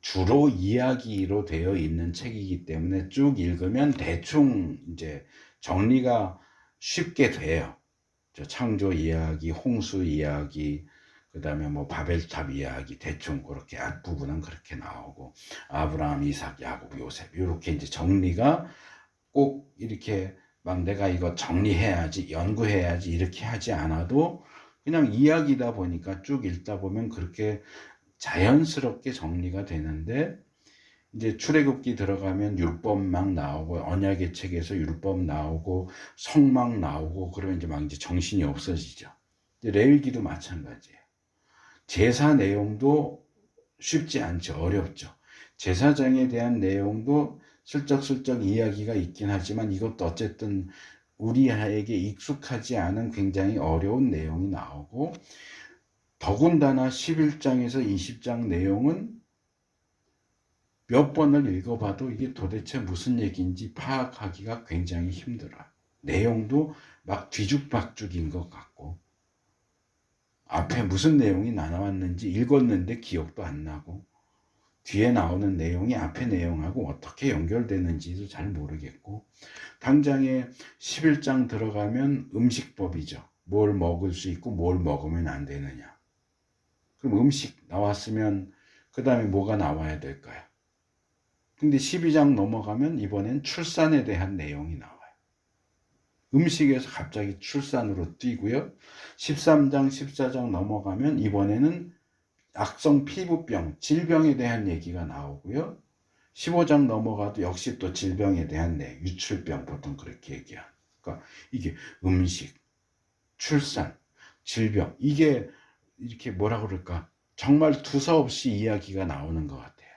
A: 주로 이야기로 되어 있는 책이기 때문에 쭉 읽으면 대충 이제 정리가 쉽게 돼요. 창조 이야기, 홍수 이야기, 그 다음에 뭐 바벨탑 이야기 대충 그렇게 앞부분은 그렇게 나오고 아브라함, 이삭, 야곱, 요셉 이렇게 이제 정리가 꼭 이렇게 막 내가 이거 정리해야지 연구해야지 이렇게 하지 않아도 그냥 이야기다 보니까 쭉 읽다 보면 그렇게 자연스럽게 정리가 되는데 이제 출애굽기 들어가면 율법 막 나오고 언약의 책에서 율법 나오고 성막 나오고 그러면 이제 막 이제 정신이 없어지죠. 레위기도 마찬가지예요. 제사 내용도 쉽지 않죠. 어렵죠. 제사장에 대한 내용도 슬쩍슬쩍 이야기가 있긴 하지만 이것도 어쨌든 우리에게 익숙하지 않은 굉장히 어려운 내용이 나오고 더군다나 11장에서 20장 내용은 몇 번을 읽어봐도 이게 도대체 무슨 얘기인지 파악하기가 굉장히 힘들어요. 내용도 막 뒤죽박죽인 것 같고 앞에 무슨 내용이 나왔는지 읽었는데 기억도 안 나고 뒤에 나오는 내용이 앞에 내용하고 어떻게 연결되는지도 잘 모르겠고, 당장에 11장 들어가면 음식법이죠. 뭘 먹을 수 있고 뭘 먹으면 안 되느냐. 그럼 음식 나왔으면 그 다음에 뭐가 나와야 될까요? 근데 12장 넘어가면 이번엔 출산에 대한 내용이 나와요. 음식에서 갑자기 출산으로 뛰고요. 13장, 14장 넘어가면 이번에는 악성 피부병, 질병에 대한 얘기가 나오고요. 15장 넘어가도 역시 또 질병에 대한 유출병, 보통 그렇게 얘기해요. 그러니까 이게 음식, 출산, 질병, 이게 이렇게 뭐라 그럴까, 정말 두서없이 이야기가 나오는 것 같아요.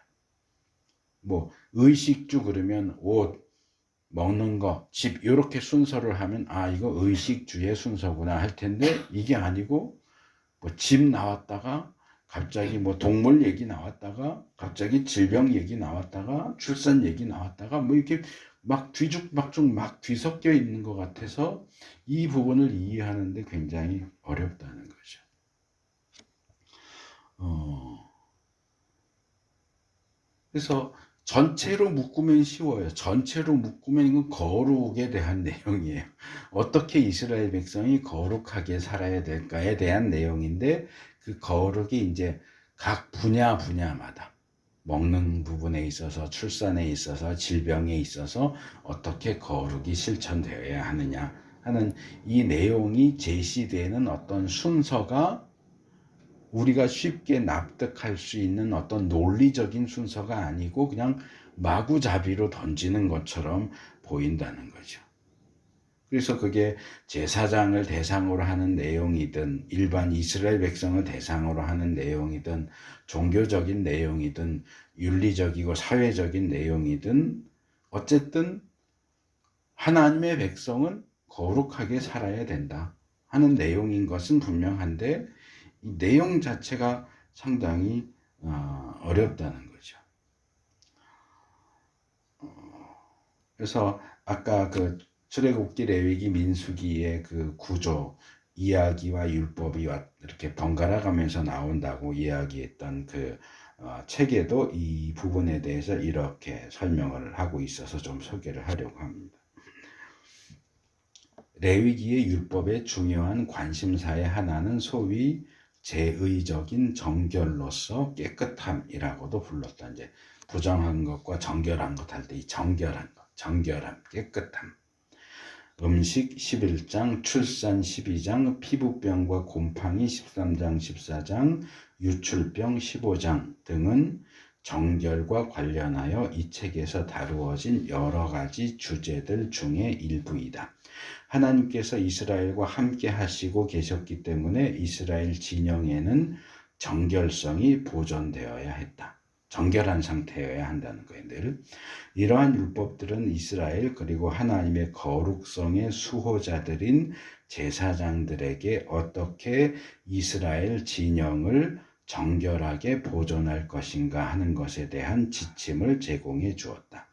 A: 뭐 의식주 그러면 옷, 먹는 거, 집, 이렇게 순서를 하면 아, 이거 의식주의 순서구나 할 텐데, 이게 아니고 뭐 집 나왔다가 갑자기 뭐 동물 얘기 나왔다가 갑자기 질병 얘기 나왔다가 출산 얘기 나왔다가 뭐 이렇게 막 뒤죽박죽 막 뒤섞여 있는 것 같아서 이 부분을 이해하는데 굉장히 어렵다는 거죠. 그래서 전체로 묶으면 쉬워요. 전체로 묶으면 이건 거룩에 대한 내용이에요. 어떻게 이스라엘 백성이 거룩하게 살아야 될까에 대한 내용인데, 그 거룩이 이제 각 분야마다 먹는 부분에 있어서, 출산에 있어서, 질병에 있어서 어떻게 거룩이 실천되어야 하느냐 하는 이 내용이 제시되는 어떤 순서가 우리가 쉽게 납득할 수 있는 어떤 논리적인 순서가 아니고 그냥 마구잡이로 던지는 것처럼 보인다는 거죠. 그래서 그게 제사장을 대상으로 하는 내용이든 일반 이스라엘 백성을 대상으로 하는 내용이든 종교적인 내용이든 윤리적이고 사회적인 내용이든 어쨌든 하나님의 백성은 거룩하게 살아야 된다 하는 내용인 것은 분명한데, 이 내용 자체가 상당히 어렵다는 거죠. 그래서 아까 그 출애굽기, 레위기, 민수기의 그 구조, 이야기와 율법이 이렇게 번갈아 가면서 나온다고 이야기했던 그 책에도 이 부분에 대해서 이렇게 설명을 하고 있어서 좀 소개를 하려고 합니다. 레위기의 율법의 중요한 관심사의 하나는 소위 제의적인 정결로서 깨끗함이라고도 불렀다. 이제 부정한 것과 정결한 것 할 때 이 정결한 것, 정결함, 깨끗함. 음식 11장, 출산 12장, 피부병과 곰팡이 13장, 14장, 유출병 15장 등은 정결과 관련하여 이 책에서 다루어진 여러 가지 주제들 중에 일부이다. 하나님께서 이스라엘과 함께 하시고 계셨기 때문에 이스라엘 진영에는 정결성이 보존되어야 했다. 정결한 상태여야 한다는 거예요. 늘 이러한 율법들은 이스라엘 그리고 하나님의 거룩성의 수호자들인 제사장들에게 어떻게 이스라엘 진영을 정결하게 보존할 것인가 하는 것에 대한 지침을 제공해 주었다.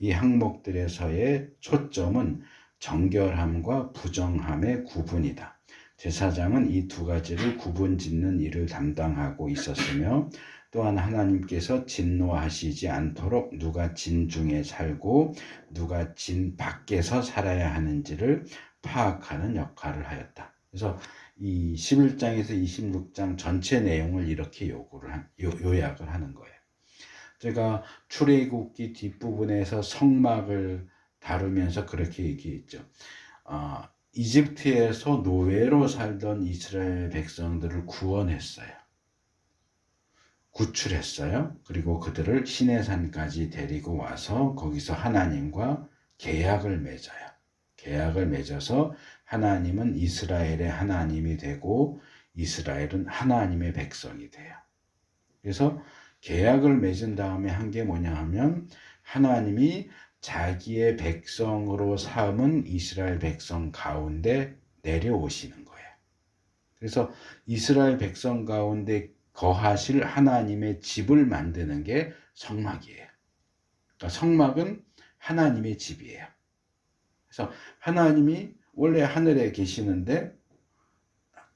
A: 이 항목들에서의 초점은 정결함과 부정함의 구분이다. 제사장은 이 두 가지를 구분짓는 일을 담당하고 있었으며, 또한 하나님께서 진노하시지 않도록 누가 진 중에 살고 누가 진 밖에서 살아야 하는지를 파악하는 역할을 하였다. 그래서 이 11장에서 26장 전체 내용을 이렇게 요약을 하는 거예요. 제가 출애굽기 뒷부분에서 성막을 다루면서 그렇게 얘기했죠. 이집트에서 노예로 살던 이스라엘 백성들을 구원했어요. 구출했어요. 그리고 그들을 시내산까지 데리고 와서 거기서 하나님과 계약을 맺어요. 계약을 맺어서 하나님은 이스라엘의 하나님이 되고 이스라엘은 하나님의 백성이 돼요. 그래서 계약을 맺은 다음에 한 게 뭐냐 하면, 하나님이 자기의 백성으로 삼은 이스라엘 백성 가운데 내려오시는 거예요. 그래서 이스라엘 백성 가운데 거하실 하나님의 집을 만드는 게 성막이에요. 그러니까 성막은 하나님의 집이에요. 그래서 하나님이 원래 하늘에 계시는데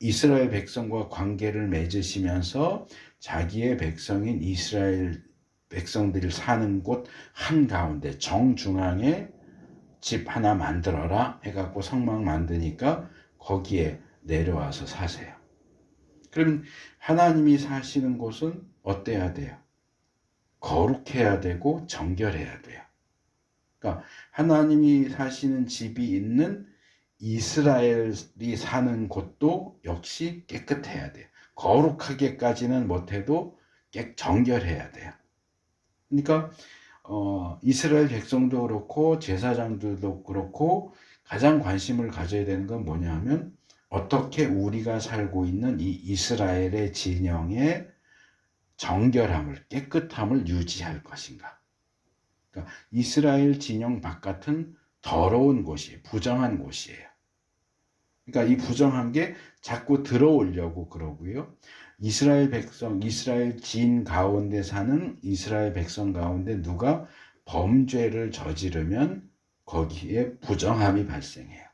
A: 이스라엘 백성과 관계를 맺으시면서 자기의 백성인 이스라엘 백성들이 사는 곳 한가운데 정중앙에 집 하나 만들어라 해갖고 성막 만드니까 거기에 내려와서 사세요. 그러면 하나님이 사시는 곳은 어때야 돼요? 거룩해야 되고 정결해야 돼요. 그러니까 하나님이 사시는 집이 있는 이스라엘이 사는 곳도 역시 깨끗해야 돼요. 거룩하게까지는 못해도 정결해야 돼요. 그러니까 이스라엘 백성도 그렇고 제사장들도 그렇고 가장 관심을 가져야 되는 건 뭐냐 하면 어떻게 우리가 살고 있는 이 이스라엘의 진영의 정결함을, 깨끗함을 유지할 것인가. 그러니까 이스라엘 진영 바깥은 더러운 곳이에요. 부정한 곳이에요. 그러니까 이 부정한 게 자꾸 들어오려고 그러고요. 이스라엘 백성, 이스라엘 진 가운데 사는 이스라엘 백성 가운데 누가 범죄를 저지르면 거기에 부정함이 발생해요.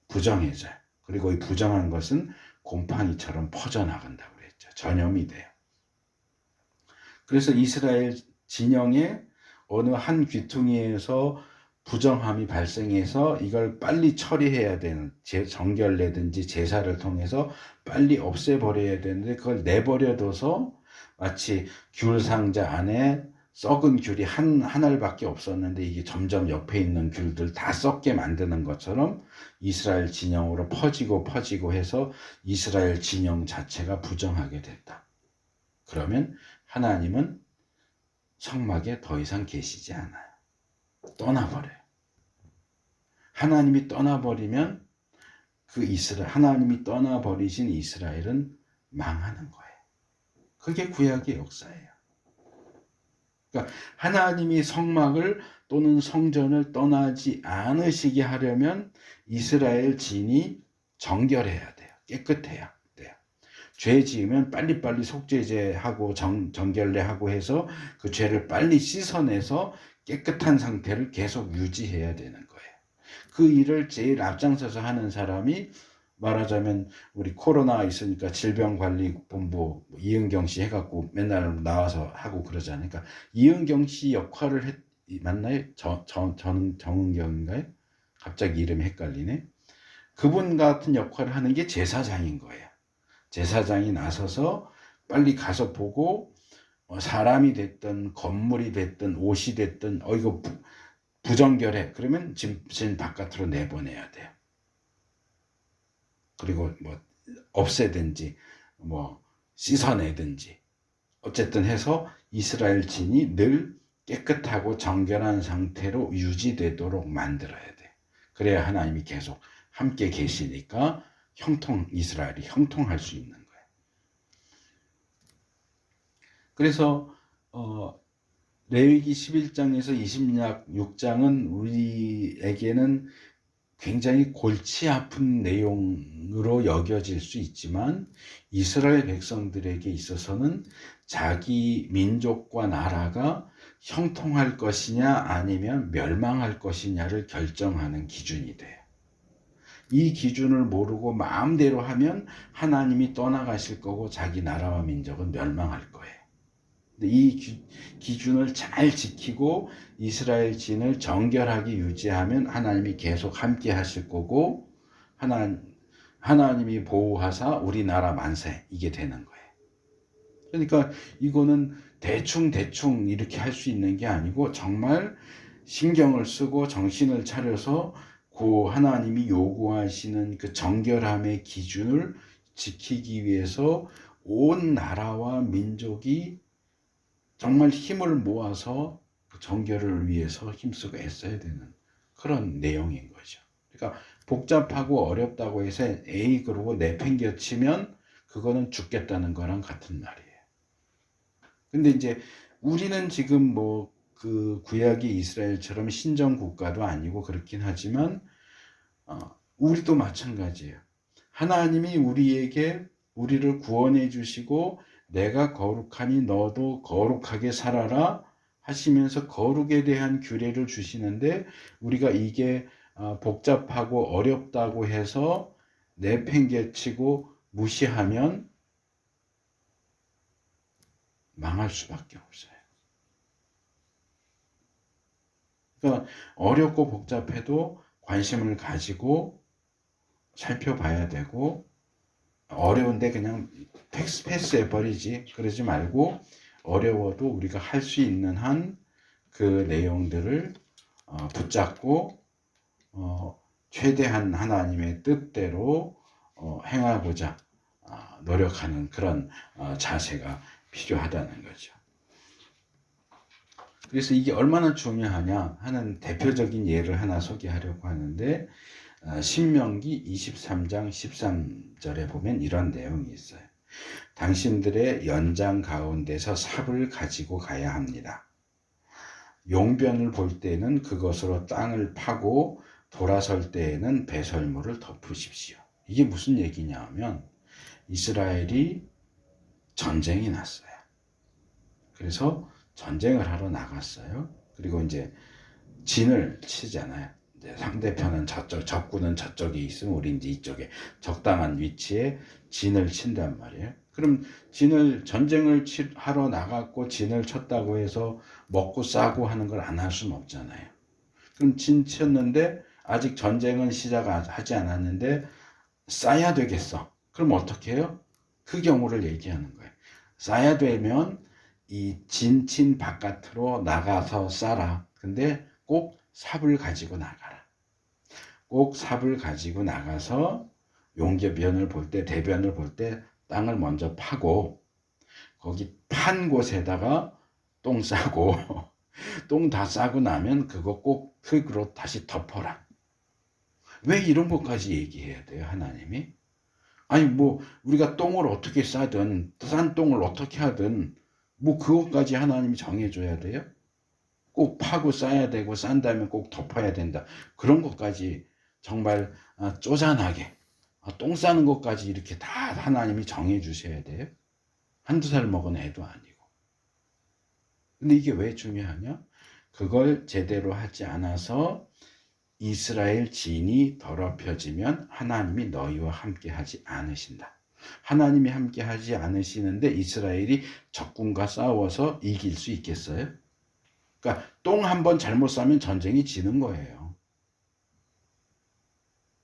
A: 부정해져요. 그리고 이 부정한 것은 곰팡이처럼 퍼져나간다고 그랬죠. 전염이 돼요. 그래서 이스라엘 진영의 어느 한 귀퉁이에서 부정함이 발생해서 이걸 빨리 처리해야 되는, 정결내든지 제사를 통해서 빨리 없애버려야 되는데 그걸 내버려둬서 마치 귤 상자 안에 썩은 귤이 한 알밖에 없었는데 이게 점점 옆에 있는 귤들 다 썩게 만드는 것처럼 이스라엘 진영으로 퍼지고 해서 이스라엘 진영 자체가 부정하게 됐다. 그러면 하나님은 성막에 더 이상 계시지 않아요. 떠나버려요. 하나님이 떠나버리면 하나님이 떠나버리신 이스라엘은 망하는 거예요. 그게 구약의 역사예요. 그러니까 하나님이 성막을 또는 성전을 떠나지 않으시게 하려면 이스라엘 진이 정결해야 돼요. 깨끗해야 돼요. 죄 지으면 빨리빨리 속죄제하고 정결례하고 해서 그 죄를 빨리 씻어내서 깨끗한 상태를 계속 유지해야 되는 거예요. 그 일을 제일 앞장서서 하는 사람이 말하자면 우리 코로나 있으니까 질병관리본부 이은경 씨 해갖고 맨날 나와서 하고 그러잖아요. 그러니까 이은경 씨 역할을 맞나요? 정은경인가요? 갑자기 이름이 헷갈리네. 그분 같은 역할을 하는 게 제사장인 거예요. 제사장이 나서서 빨리 가서 보고 사람이 됐든 건물이 됐든 옷이 됐든 이거 부정결해. 그러면 진 바깥으로 내보내야 돼요. 그리고 뭐 없애든지 뭐 씻어내든지 어쨌든 해서 이스라엘 진이 늘 깨끗하고 정결한 상태로 유지되도록 만들어야 돼. 그래야 하나님이 계속 함께 계시니까 이스라엘이 형통할 수 있는 거예요. 그래서 레위기 11장에서 26장은 우리에게는 굉장히 골치 아픈 내용으로 여겨질 수 있지만 이스라엘 백성들에게 있어서는 자기 민족과 나라가 형통할 것이냐 아니면 멸망할 것이냐를 결정하는 기준이 돼요. 이 기준을 모르고 마음대로 하면 하나님이 떠나가실 거고 자기 나라와 민족은 멸망할 거예요. 이 기준을 잘 지키고 이스라엘 진을 정결하게 유지하면 하나님이 계속 함께 하실 거고 하나님이 보호하사 우리나라 만세 이게 되는 거예요. 그러니까 이거는 대충 이렇게 할 수 있는 게 아니고 정말 신경을 쓰고 정신을 차려서 그 하나님이 요구하시는 그 정결함의 기준을 지키기 위해서 온 나라와 민족이 정말 힘을 모아서 그 정결을 위해서 힘쓰고 애써야 되는 그런 내용인 거죠. 그러니까 복잡하고 어렵다고 해서 에이 그러고 내팽겨치면 그거는 죽겠다는 거랑 같은 말이에요. 근데 이제 우리는 지금 뭐 그 구약의 이스라엘처럼 신정 국가도 아니고 그렇긴 하지만 우리도 마찬가지예요. 하나님이 우리를 구원해 주시고 내가 거룩하니 너도 거룩하게 살아라 하시면서 거룩에 대한 규례를 주시는데 우리가 이게 복잡하고 어렵다고 해서 내팽개치고 무시하면 망할 수밖에 없어요. 그러니까 어렵고 복잡해도 관심을 가지고 살펴봐야 되고, 어려운데 그냥 패스해버리지 그러지 말고, 어려워도 우리가 할 수 있는 한 그 내용들을 붙잡고 최대한 하나님의 뜻대로 행하고자 노력하는 그런 자세가 필요하다는 거죠. 그래서 이게 얼마나 중요하냐 하는 대표적인 예를 하나 소개하려고 하는데, 신명기 23장 13절에 보면 이런 내용이 있어요. 당신들의 연장 가운데서 삽을 가지고 가야 합니다. 용변을 볼 때는 그것으로 땅을 파고 돌아설 때에는 배설물을 덮으십시오. 이게 무슨 얘기냐 하면, 이스라엘이 전쟁이 났어요. 그래서 전쟁을 하러 나갔어요. 그리고 이제 진을 치잖아요. 이제 상대편은 저쪽, 적군은 저쪽에 있으면 우리 이제 이쪽에 적당한 위치에 진을 친단 말이에요. 그럼 전쟁을 하러 나갔고 진을 쳤다고 해서 먹고 싸고 하는 걸 안 할 수는 없잖아요. 그럼 진 쳤는데 아직 전쟁은 시작하지 않았는데 싸야 되겠어. 그럼 어떻게 해요? 그 경우를 얘기하는 거예요. 싸야 되면 이 진친 바깥으로 나가서 싸라. 근데 꼭 삽을 가지고 나가라. 꼭 삽을 가지고 나가서 용변을 볼 때, 대변을 볼 때 땅을 먼저 파고, 거기 판 곳에다가 똥 싸고 똥 다 싸고 나면 그거 꼭 흙으로 다시 덮어라. 왜 이런 것까지 얘기해야 돼요, 하나님이? 아니 뭐 우리가 똥을 어떻게 싸든 싼 똥을 어떻게 하든 뭐 그것까지 하나님이 정해줘야 돼요? 꼭 파고 싸야 되고 싼 다음에 꼭 덮어야 된다. 그런 것까지 정말 쪼잔하게 똥 싸는 것까지 이렇게 다 하나님이 정해주셔야 돼요? 한두 살 먹은 애도 아니고. 근데 이게 왜 중요하냐? 그걸 제대로 하지 않아서 이스라엘 진이 더럽혀지면 하나님이 너희와 함께 하지 않으신다. 하나님이 함께 하지 않으시는데 이스라엘이 적군과 싸워서 이길 수 있겠어요? 그러니까 똥 한 번 잘못 싸면 전쟁이 지는 거예요.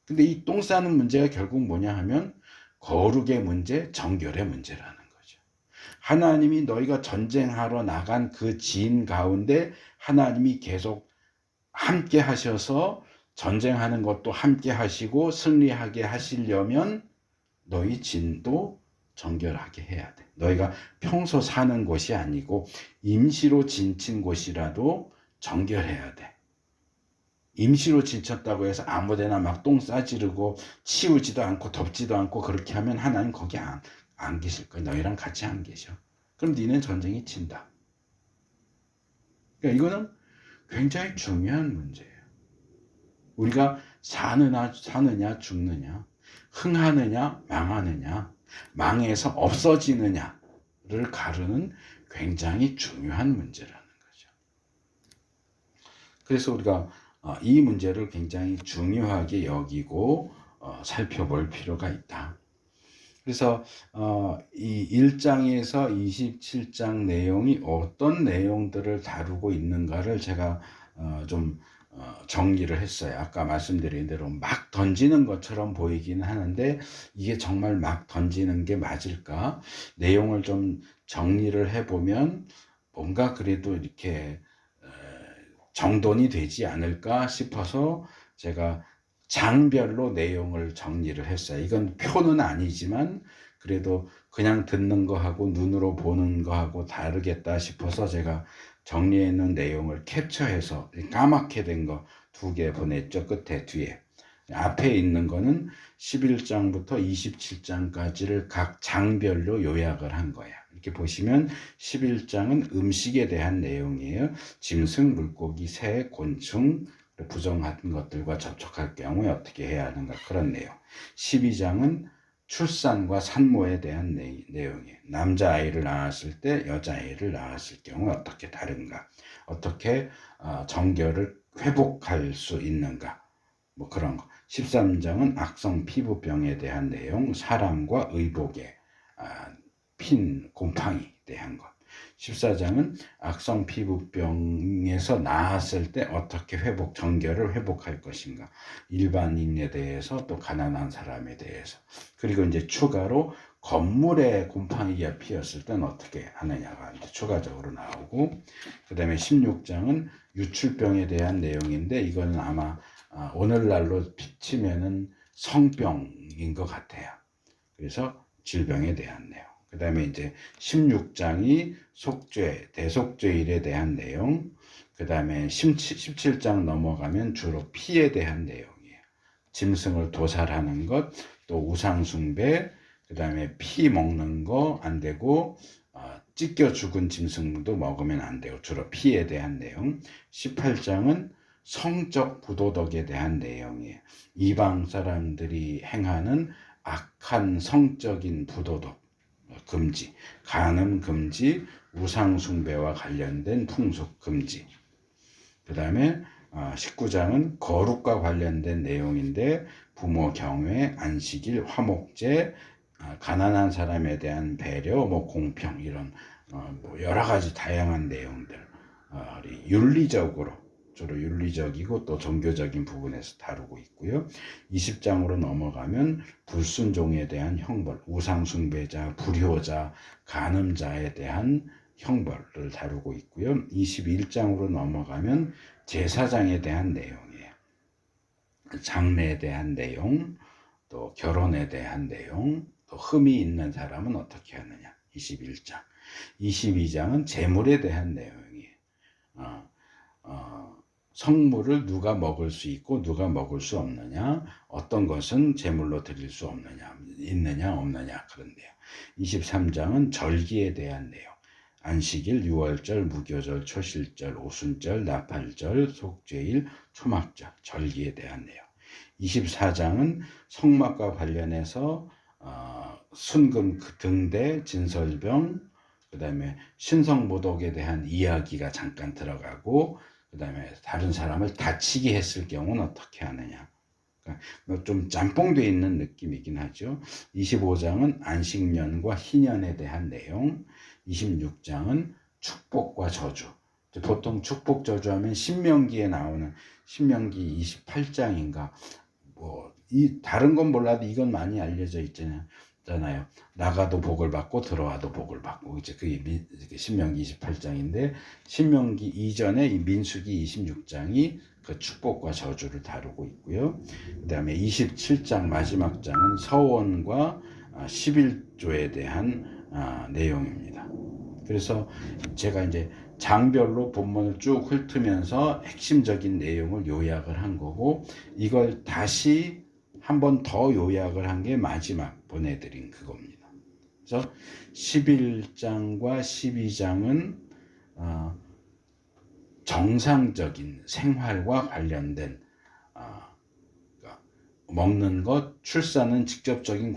A: 근데 이 똥 싸는 문제가 결국 뭐냐 하면 거룩의 문제, 정결의 문제라는 거죠. 하나님이 너희가 전쟁하러 나간 그 진 가운데 하나님이 계속 함께 하셔서 전쟁하는 것도 함께 하시고 승리하게 하시려면 너희 진도 정결하게 해야 돼. 너희가 평소 사는 곳이 아니고 임시로 진친 곳이라도 정결해야 돼. 임시로 진쳤다고 해서 아무데나 막 똥 싸지르고 치우지도 않고 덮지도 않고 그렇게 하면 하나님 거기 안 계실 거야. 너희랑 같이 안 계셔. 그럼 니는 전쟁이 친다. 그러니까 이거는 굉장히 중요한 문제예요. 우리가 사느냐 죽느냐, 흥하느냐 망하느냐, 망해서 없어지느냐를 가르는 굉장히 중요한 문제라는 거죠. 그래서 우리가 이 문제를 굉장히 중요하게 여기고 살펴볼 필요가 있다. 그래서 이 1장에서 27장 내용이 어떤 내용들을 다루고 있는가를 제가 좀 정리를 했어요. 아까 말씀드린 대로 막 던지는 것처럼 보이기는 하는데 이게 정말 막 던지는 게 맞을까? 내용을 좀 정리를 해보면 뭔가 그래도 이렇게 정돈이 되지 않을까 싶어서 제가 장별로 내용을 정리를 했어요. 이건 표는 아니지만 그래도 그냥 듣는 거하고 눈으로 보는 거하고 다르겠다 싶어서 제가 정리해 놓은 내용을 캡처해서 까맣게 된 거 2개 보냈죠. 끝에 뒤에. 앞에 있는 거는 11장부터 27장까지를 각 장별로 요약을 한 거야. 이렇게 보시면 11장은 음식에 대한 내용이에요. 짐승, 물고기, 새, 곤충, 부정 같은 것들과 접촉할 경우에 어떻게 해야 하는가 그런 내용. 12장은 출산과 산모에 대한 내용이에요. 남자아이를 낳았을 때 여자아이를 낳았을 경우 어떻게 다른가, 어떻게 정결을 회복할 수 있는가, 뭐 그런 거. 13장은 악성 피부병에 대한 내용, 사람과 의복의 핀 곰팡이에 대한 것. 14장은 악성 피부병에서 나았을 때 어떻게 정결을 회복할 것인가. 일반인에 대해서 또 가난한 사람에 대해서. 그리고 이제 추가로 건물에 곰팡이가 피었을 땐 어떻게 하느냐가 이제 추가적으로 나오고, 그 다음에 16장은 유출병에 대한 내용인데, 이거는 아마 오늘날로 비치면은 성병인 것 같아요. 그래서 질병에 대한 내용. 그 다음에 이제 16장이 속죄, 대속죄일에 대한 내용. 그 다음에 17장 넘어가면 주로 피에 대한 내용이에요. 짐승을 도살하는 것, 또 우상숭배, 그 다음에 피 먹는 거 안 되고, 찢겨 죽은 짐승도 먹으면 안 되고, 주로 피에 대한 내용. 18장은 성적 부도덕에 대한 내용이에요. 이방 사람들이 행하는 악한 성적인 부도덕 금지, 간음 금지, 우상숭배와 관련된 풍속 금지. 그 다음에 19장은 거룩과 관련된 내용인데, 부모 경외, 안식일, 화목제, 가난한 사람에 대한 배려, 공평, 이런 뭐 여러 가지 다양한 내용들, 윤리적으로, 주로 윤리적이고 또 종교적인 부분에서 다루고 있고요. 20장으로 넘어가면 불순종에 대한 형벌, 우상숭배자, 불효자, 간음자에 대한 형벌을 다루고 있고요. 21장으로 넘어가면 제사장에 대한 내용이에요. 장례에 대한 내용, 또 결혼에 대한 내용, 또 흠이 있는 사람은 어떻게 하느냐. 21장. 22장은 재물에 대한 내용이에요. 성물을 누가 먹을 수 있고 누가 먹을 수 없느냐, 어떤 것은 제물로 드릴 수 없느냐, 있느냐 없느냐, 그런데요. 23장은 절기에 대한 내용. 안식일, 유월절, 무교절, 초실절, 오순절, 나팔절, 속죄일, 초막절, 절기에 대한 내용. 24장은 성막과 관련해서 순금 등대, 진설병, 그 다음에 신성모독에 대한 이야기가 잠깐 들어가고, 그 다음에 다른 사람을 다치게 했을 경우는 어떻게 하느냐. 그러니까 좀 짬뽕되어 있는 느낌이긴 하죠. 25장은 안식년과 희년에 대한 내용. 26장은 축복과 저주. 보통 축복 저주하면 신명기에 나오는 신명기 28장인가, 다른 건 몰라도 이건 많이 알려져 있잖아요. 나가도 복을 받고 들어와도 복을 받고, 이제 그게 신명기 28장인데, 신명기 이전에 이 민수기 26장이 그 축복과 저주를 다루고 있고요. 그 다음에 27장 마지막 장은 서원과 11조에 대한 내용입니다. 그래서 제가 이제 장별로 본문을 쭉 훑으면서 핵심적인 내용을 요약을 한 거고, 이걸 다시 한 번 더 요약을 한 게 마지막 보내드린 그겁니다. 그래서 11장과 12장은 정상적인 생활과 관련된 먹는 것, 출산은 직접적인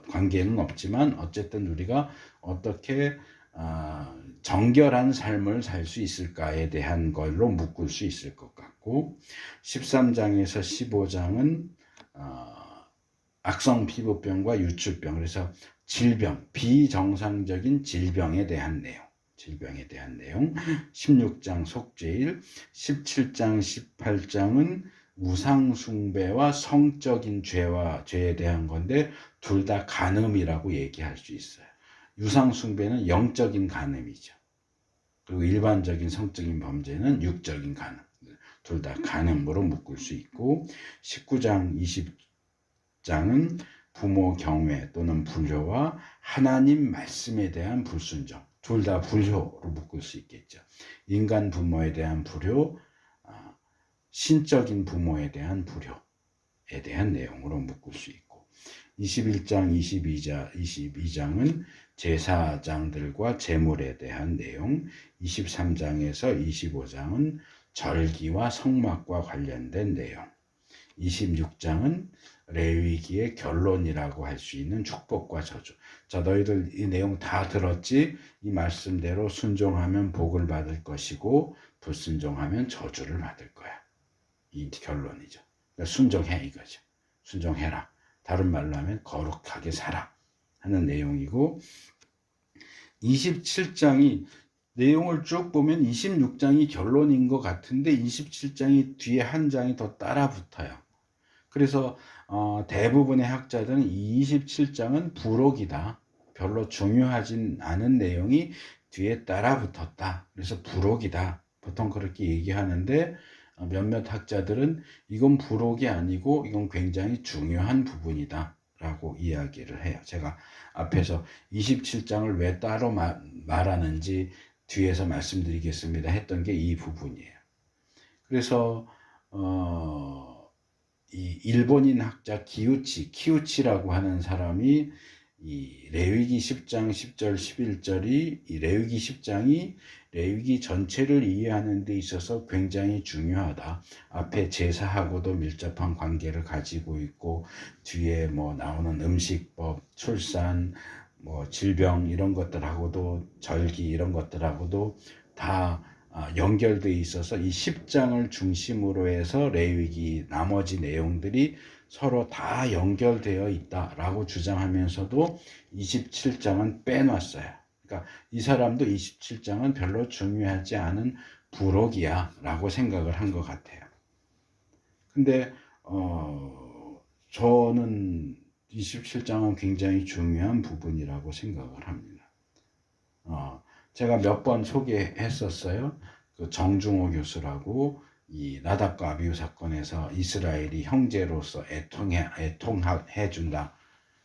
A: 관계는 없지만 어쨌든 우리가 어떻게 정결한 삶을 살 수 있을까에 대한 걸로 묶을 수 있을 것 같고, 13장에서 15장은 악성 피부병과 유출병, 그래서 질병, 비정상적인 질병에 대한 내용, 16장 속죄일, 17장, 18장은 우상숭배와 성적인 죄에 대한 건데, 둘 다 간음이라고 얘기할 수 있어요. 우상숭배는 영적인 간음이죠. 그리고 일반적인 성적인 범죄는 육적인 간음. 둘 다 간음으로 묶을 수 있고, 19장, 20장은 부모 경외 또는 불효와 하나님 말씀에 대한 불순종. 둘 다 불효로 묶을 수 있겠죠. 인간 부모에 대한 불효, 신적인 부모에 대한 불효에 대한 내용으로 묶을 수 있고, 21장, 22장은 제사장들과 제물에 대한 내용, 23장에서 25장은 절기와 성막과 관련된 내용, 26장은 레위기의 결론이라고 할 수 있는 축복과 저주. 자, 너희들 이 내용 다 들었지? 이 말씀대로 순종하면 복을 받을 것이고 불순종하면 저주를 받을 거야. 이 결론이죠. 그러니까 순종해, 이거죠. 순종해라. 다른 말로 하면 거룩하게 살아 하는 내용이고, 27장이 내용을 쭉 보면 26장이 결론인 것 같은데 27장이 뒤에 한 장이 더 따라 붙어요. 그래서 대부분의 학자들은 27장은 부록이다. 별로 중요하진 않은 내용이 뒤에 따라 붙었다. 그래서 부록이다. 보통 그렇게 얘기하는데 몇몇 학자들은 이건 부록이 아니고 이건 굉장히 중요한 부분이다 라고 이야기를 해요. 제가 앞에서 27장을 왜 따로 말하는지 뒤에서 말씀드리겠습니다 했던 게 이 부분이에요. 그래서 이 일본인 학자 키우치라고 하는 사람이 이 레위기 10장 10절 11절이 이 레위기 10장이 레위기 전체를 이해하는 데 있어서 굉장히 중요하다. 앞에 제사하고도 밀접한 관계를 가지고 있고 뒤에 뭐 나오는 음식법, 출산, 뭐 질병 이런 것들하고도 절기 이런 것들하고도 다 연결되어 있어서 이 10장을 중심으로 해서 레위기 나머지 내용들이 서로 다 연결되어 있다라고 주장하면서도 27장은 빼놨어요. 그러니까 이 사람도 27장은 별로 중요하지 않은 부록이야 라고 생각을 한 것 같아요. 근데 저는 27장은 굉장히 중요한 부분이라고 생각을 합니다. 제가 몇 번 소개했었어요. 그 정중호 교수라고 이 나답과 아비후 사건에서 이스라엘이 형제로서 애통해 준다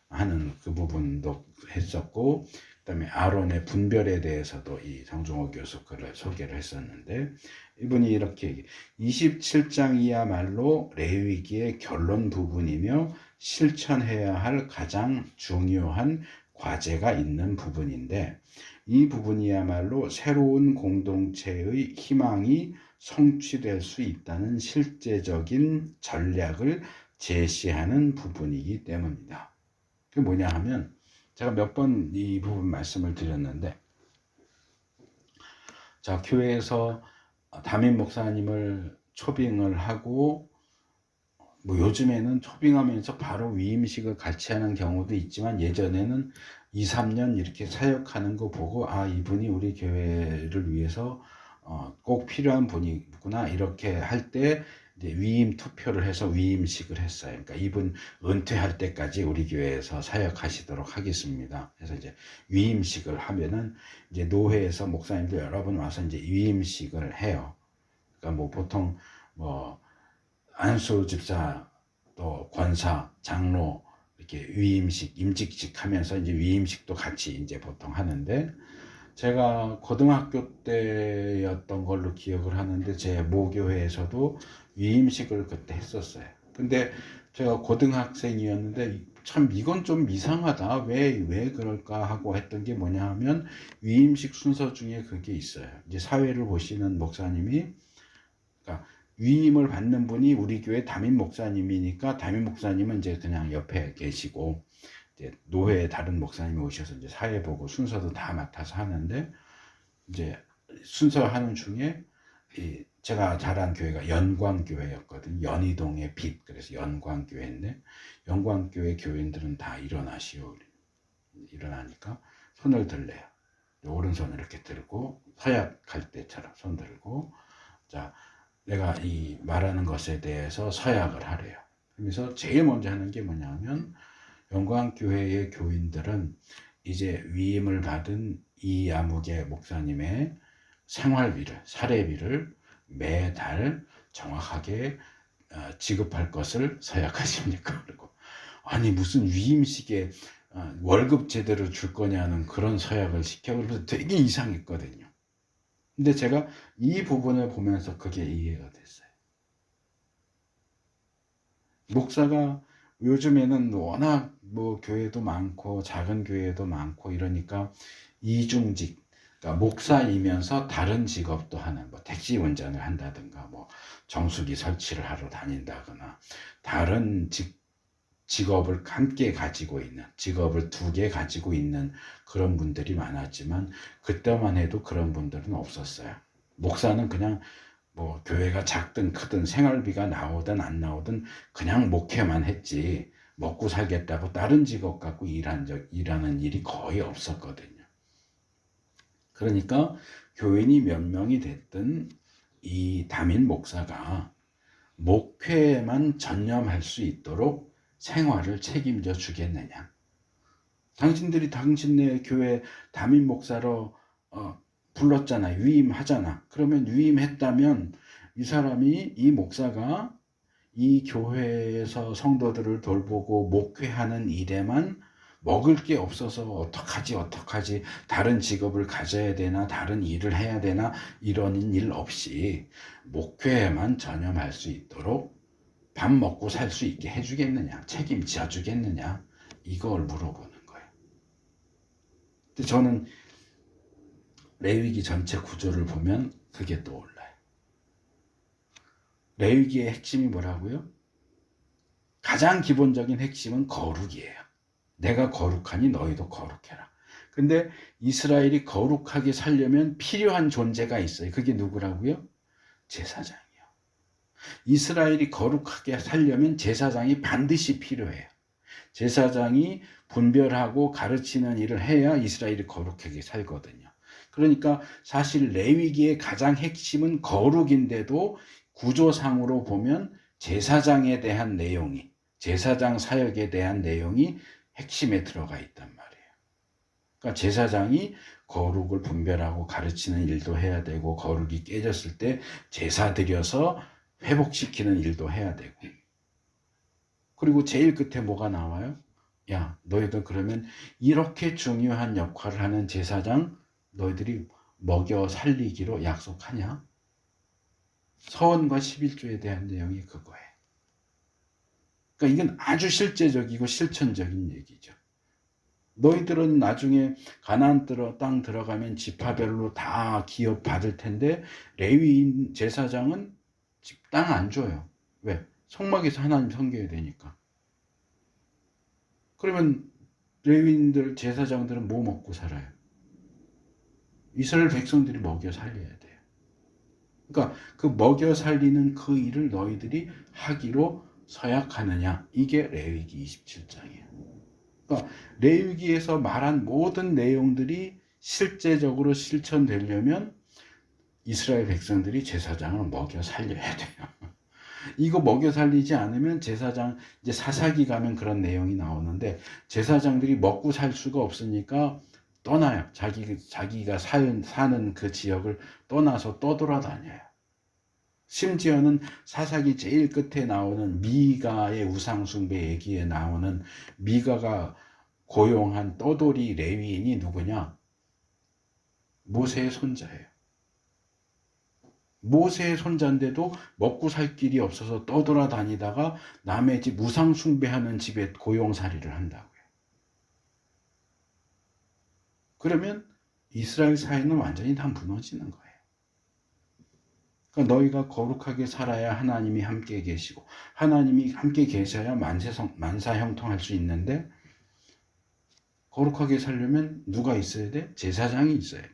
A: 하는 그 부분도 했었고, 그다음에 아론의 분별에 대해서도 이 정중호 교수 글을 소개를 했었는데, 이분이 이렇게 27장이야말로 레위기의 결론 부분이며 실천해야 할 가장 중요한 과제가 있는 부분인데, 이 부분이야말로 새로운 공동체의 희망이 성취될 수 있다는 실제적인 전략을 제시하는 부분이기 때문이다. 그게 뭐냐 하면 제가 몇 번 이 부분 말씀을 드렸는데, 자, 교회에서 담임 목사님을 초빙을 하고 뭐 요즘에는 초빙하면서 바로 위임식을 같이 하는 경우도 있지만 예전에는 2, 3년 이렇게 사역하는 거 보고 이분이 우리 교회를 위해서 꼭 필요한 분이구나 이렇게 할 때 이제 위임 투표를 해서 위임식을 했어요. 그러니까 이분 은퇴할 때까지 우리 교회에서 사역하시도록 하겠습니다. 그래서 이제 위임식을 하면은 이제 노회에서 목사님들 여러 분 와서 이제 위임식을 해요. 그러니까 뭐 보통 뭐 안수 집사 또 권사 장로 이렇게 위임식 임직식 하면서 이제 위임식도 같이 이제 보통 하는데, 제가 고등학교 때였던 걸로 기억을 하는데 제 모교회에서도 위임식을 그때 했었어요. 근데 제가 고등학생이었는데 참 이건 좀 이상하다. 왜 그럴까 하고 했던 게 뭐냐 하면 위임식 순서 중에 그게 있어요. 이제 사회를 보시는 목사님이, 그러니까 위임을 받는 분이 우리 교회 담임 목사님이니까 담임 목사님은 이제 그냥 옆에 계시고 이제 노회에 다른 목사님이 오셔서 이제 사회 보고 순서도 다 맡아서 하는데, 이제 순서 하는 중에 제가 자란 교회가 연광교회였거든요. 연희동의 빛, 그래서 연광교회인데 연광교회 교인들은 다 일어나니까 손을 들래요. 오른손을 이렇게 들고 서약할 때처럼 손 들고, 자, 내가 이 말하는 것에 대해서 서약을 하래요. 그래서 제일 먼저 하는 게 뭐냐면 영광교회의 교인들은 이제 위임을 받은 이 아무개 목사님의 생활비를, 사례비를 매달 정확하게 지급할 것을 서약하십니까? 그리고 아니 무슨 위임식에 월급 제대로 줄 거냐는 그런 서약을 시켜. 그래서 되게 이상했거든요. 근데 제가 이 부분을 보면서 그게 이해가 됐어요. 목사가 요즘에는 워낙 뭐 교회도 많고 작은 교회도 많고 이러니까 이중직, 그러니까 목사이면서 다른 직업도 하는, 뭐 택시 운전을 한다든가 뭐 정수기 설치를 하러 다닌다거나 다른 직업을 함께 가지고 있는, 직업을 2개 가지고 있는 그런 분들이 많았지만 그때만 해도 그런 분들은 없었어요. 목사는 그냥 뭐 교회가 작든 크든 생활비가 나오든 안 나오든 그냥 목회만 했지 먹고 살겠다고 다른 직업 갖고 일하는 일이 거의 없었거든요. 그러니까 교인이 몇 명이 됐든 이 담임 목사가 목회에만 전념할 수 있도록 생활을 책임져 주겠느냐. 당신들이 당신네 교회 담임 목사로 불렀잖아. 위임하잖아. 그러면 위임했다면 이 사람이, 이 목사가 이 교회에서 성도들을 돌보고 목회하는 일에만 먹을 게 없어서 어떡하지 다른 직업을 가져야 되나 다른 일을 해야 되나 이런 일 없이 목회에만 전념할 수 있도록 밥 먹고 살 수 있게 해주겠느냐, 책임져 주겠느냐, 이걸 물어보는 거예요. 근데 저는 레위기 전체 구조를 보면 그게 떠올라요. 레위기의 핵심이 뭐라고요? 가장 기본적인 핵심은 거룩이에요. 내가 거룩하니 너희도 거룩해라. 근데 이스라엘이 거룩하게 살려면 필요한 존재가 있어요. 그게 누구라고요? 제사장이요. 이스라엘이 거룩하게 살려면 제사장이 반드시 필요해요. 제사장이 분별하고 가르치는 일을 해야 이스라엘이 거룩하게 살거든요. 그러니까 사실 레위기의 가장 핵심은 거룩인데도 구조상으로 보면 제사장에 대한 내용이, 제사장 사역에 대한 내용이 핵심에 들어가 있단 말이에요. 그러니까 제사장이 거룩을 분별하고 가르치는 일도 해야 되고, 거룩이 깨졌을 때 제사 드려서 회복시키는 일도 해야 되고, 그리고 제일 끝에 뭐가 나와요? 야, 너희들 그러면 이렇게 중요한 역할을 하는 제사장 너희들이 먹여 살리기로 약속하냐? 서원과 11조에 대한 내용이 그거예요. 그러니까 이건 아주 실제적이고 실천적인 얘기죠. 너희들은 나중에 가나안 땅 들어가면 지파별로 다 기업 받을 텐데 레위인 제사장은 땅 안 줘요. 왜? 성막에서 하나님 섬겨야 되니까. 그러면 레위인들 제사장들은 뭐 먹고 살아요? 이스라엘 백성들이 먹여 살려야 돼요. 그러니까 그 먹여 살리는 그 일을 너희들이 하기로 서약하느냐, 이게 레위기 27장이에요. 그러니까 레위기에서 말한 모든 내용들이 실제적으로 실천되려면 이스라엘 백성들이 제사장을 먹여 살려야 돼요. 이거 먹여 살리지 않으면 제사장, 이제 사사기 가면 그런 내용이 나오는데 제사장들이 먹고 살 수가 없으니까 떠나요. 자기가 사는 그 지역을 떠나서 떠돌아다녀요. 심지어는 사사기 제일 끝에 나오는 미가의 우상숭배 얘기에 나오는 미가가 고용한 떠돌이 레위인이 누구냐? 모세의 손자예요. 모세의 손자인데도 먹고 살 길이 없어서 떠돌아다니다가 남의 집 우상숭배하는 집에 고용살이를 한다고요. 그러면 이스라엘 사회는 완전히 다 무너지는 거예요. 그러니까 너희가 거룩하게 살아야 하나님이 함께 계시고, 하나님이 함께 계셔야 만사형통할 수 있는데, 거룩하게 살려면 누가 있어야 돼? 제사장이 있어야 돼.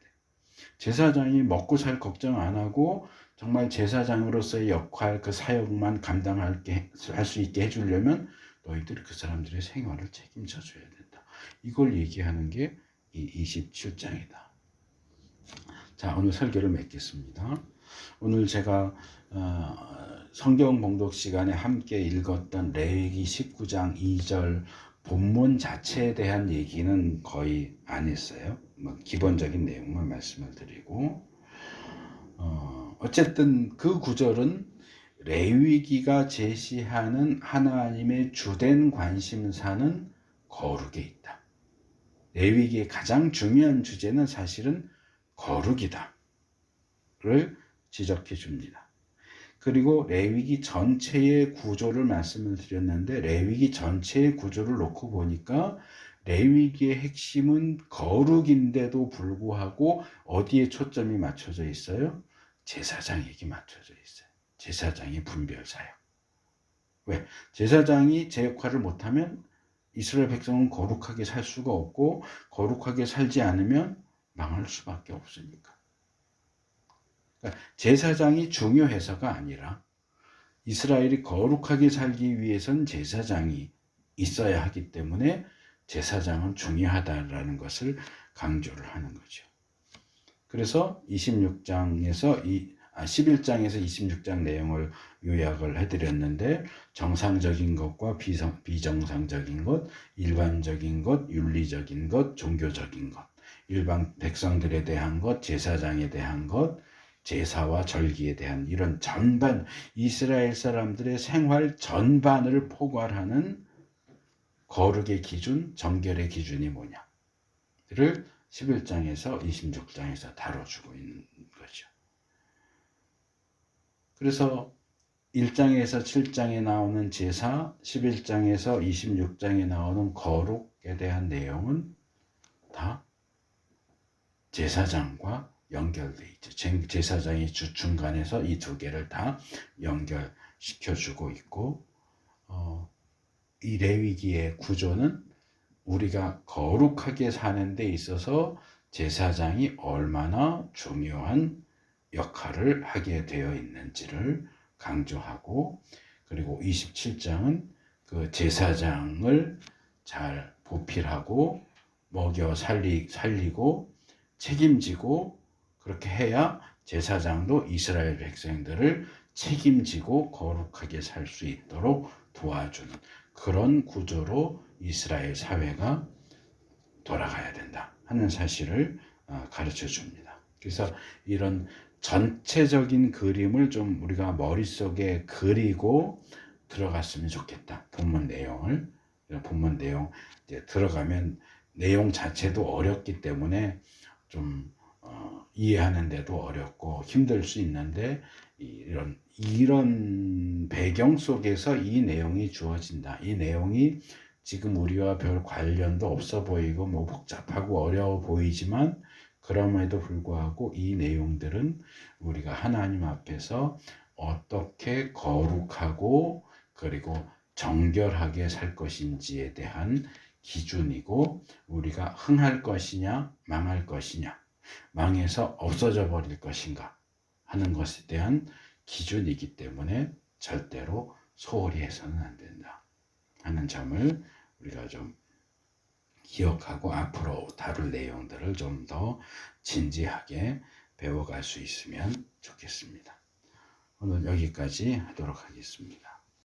A: 제사장이 먹고 살 걱정 안 하고 정말 제사장으로서의 역할, 그 사역만 할 수 있게 해주려면 너희들이 그 사람들의 생활을 책임져 줘야 된다. 이걸 얘기하는 게 이 27장이다. 자, 오늘 설교를 맺겠습니다. 오늘 제가 성경 봉독 시간에 함께 읽었던 레위기 19장 2절 본문 자체에 대한 얘기는 거의 안 했어요. 기본적인 내용만 말씀을 드리고, 어쨌든 그 구절은 레위기가 제시하는 하나님의 주된 관심사는 거룩에 있다. 레위기의 가장 중요한 주제는 사실은 거룩이다 를 지적해 줍니다. 그리고 레위기 전체의 구조를 말씀을 드렸는데, 레위기 전체의 구조를 놓고 보니까 레위기의 핵심은 거룩인데도 불구하고 어디에 초점이 맞춰져 있어요? 제사장에게 맞춰져 있어요. 제사장의 분별사역. 왜? 제사장이 제 역할을 못하면 이스라엘 백성은 거룩하게 살 수가 없고, 거룩하게 살지 않으면 망할 수밖에 없으니까. 그러니까 제사장이 중요해서가 아니라 이스라엘이 거룩하게 살기 위해선 제사장이 있어야 하기 때문에 제사장은 중요하다라는 것을 강조를 하는 거죠. 그래서 11장에서 26장 내용을 요약을 해드렸는데, 정상적인 것과 비정상적인 것, 일반적인 것, 윤리적인 것, 종교적인 것, 일반 백성들에 대한 것, 제사장에 대한 것, 제사와 절기에 대한 이런 전반, 이스라엘 사람들의 생활 전반을 포괄하는 거룩의 기준, 정결의 기준이 뭐냐를 11장에서 26장에서 다뤄주고 있는 거죠. 그래서 1장에서 7장에 나오는 제사, 11장에서 26장에 나오는 거룩에 대한 내용은 다 제사장과 연결돼 있죠. 제사장이 중간에서 이 두 개를 다 연결시켜주고 있고, 이 레위기의 구조는 우리가 거룩하게 사는 데 있어서 제사장이 얼마나 중요한 역할을 하게 되어 있는지를 강조하고, 그리고 27장은 그 제사장을 잘 보필하고 먹여 살리고 책임지고, 그렇게 해야 제사장도 이스라엘 백성들을 책임지고 거룩하게 살 수 있도록 도와주는 그런 구조로 이스라엘 사회가 돌아가야 된다 하는 사실을 가르쳐 줍니다. 그래서 이런 전체적인 그림을 좀 우리가 머릿속에 그리고 들어갔으면 좋겠다. 본문 내용 이제 들어가면 내용 자체도 어렵기 때문에 좀 이해하는데도 어렵고 힘들 수 있는데, 이런 배경 속에서 이 내용이 주어진다. 이 내용이 지금 우리와 별 관련도 없어 보이고 뭐 복잡하고 어려워 보이지만, 그럼에도 불구하고 이 내용들은 우리가 하나님 앞에서 어떻게 거룩하고 그리고 정결하게 살 것인지에 대한 기준이고, 우리가 흥할 것이냐 망할 것이냐, 망해서 없어져 버릴 것인가 하는 것에 대한 기준이기 때문에 절대로 소홀히 해서는 안 된다 하는 점을 우리가 좀 기억하고 앞으로 다룰 내용들을 좀 더 진지하게 배워갈 수 있으면 좋겠습니다. 오늘 여기까지 하도록 하겠습니다.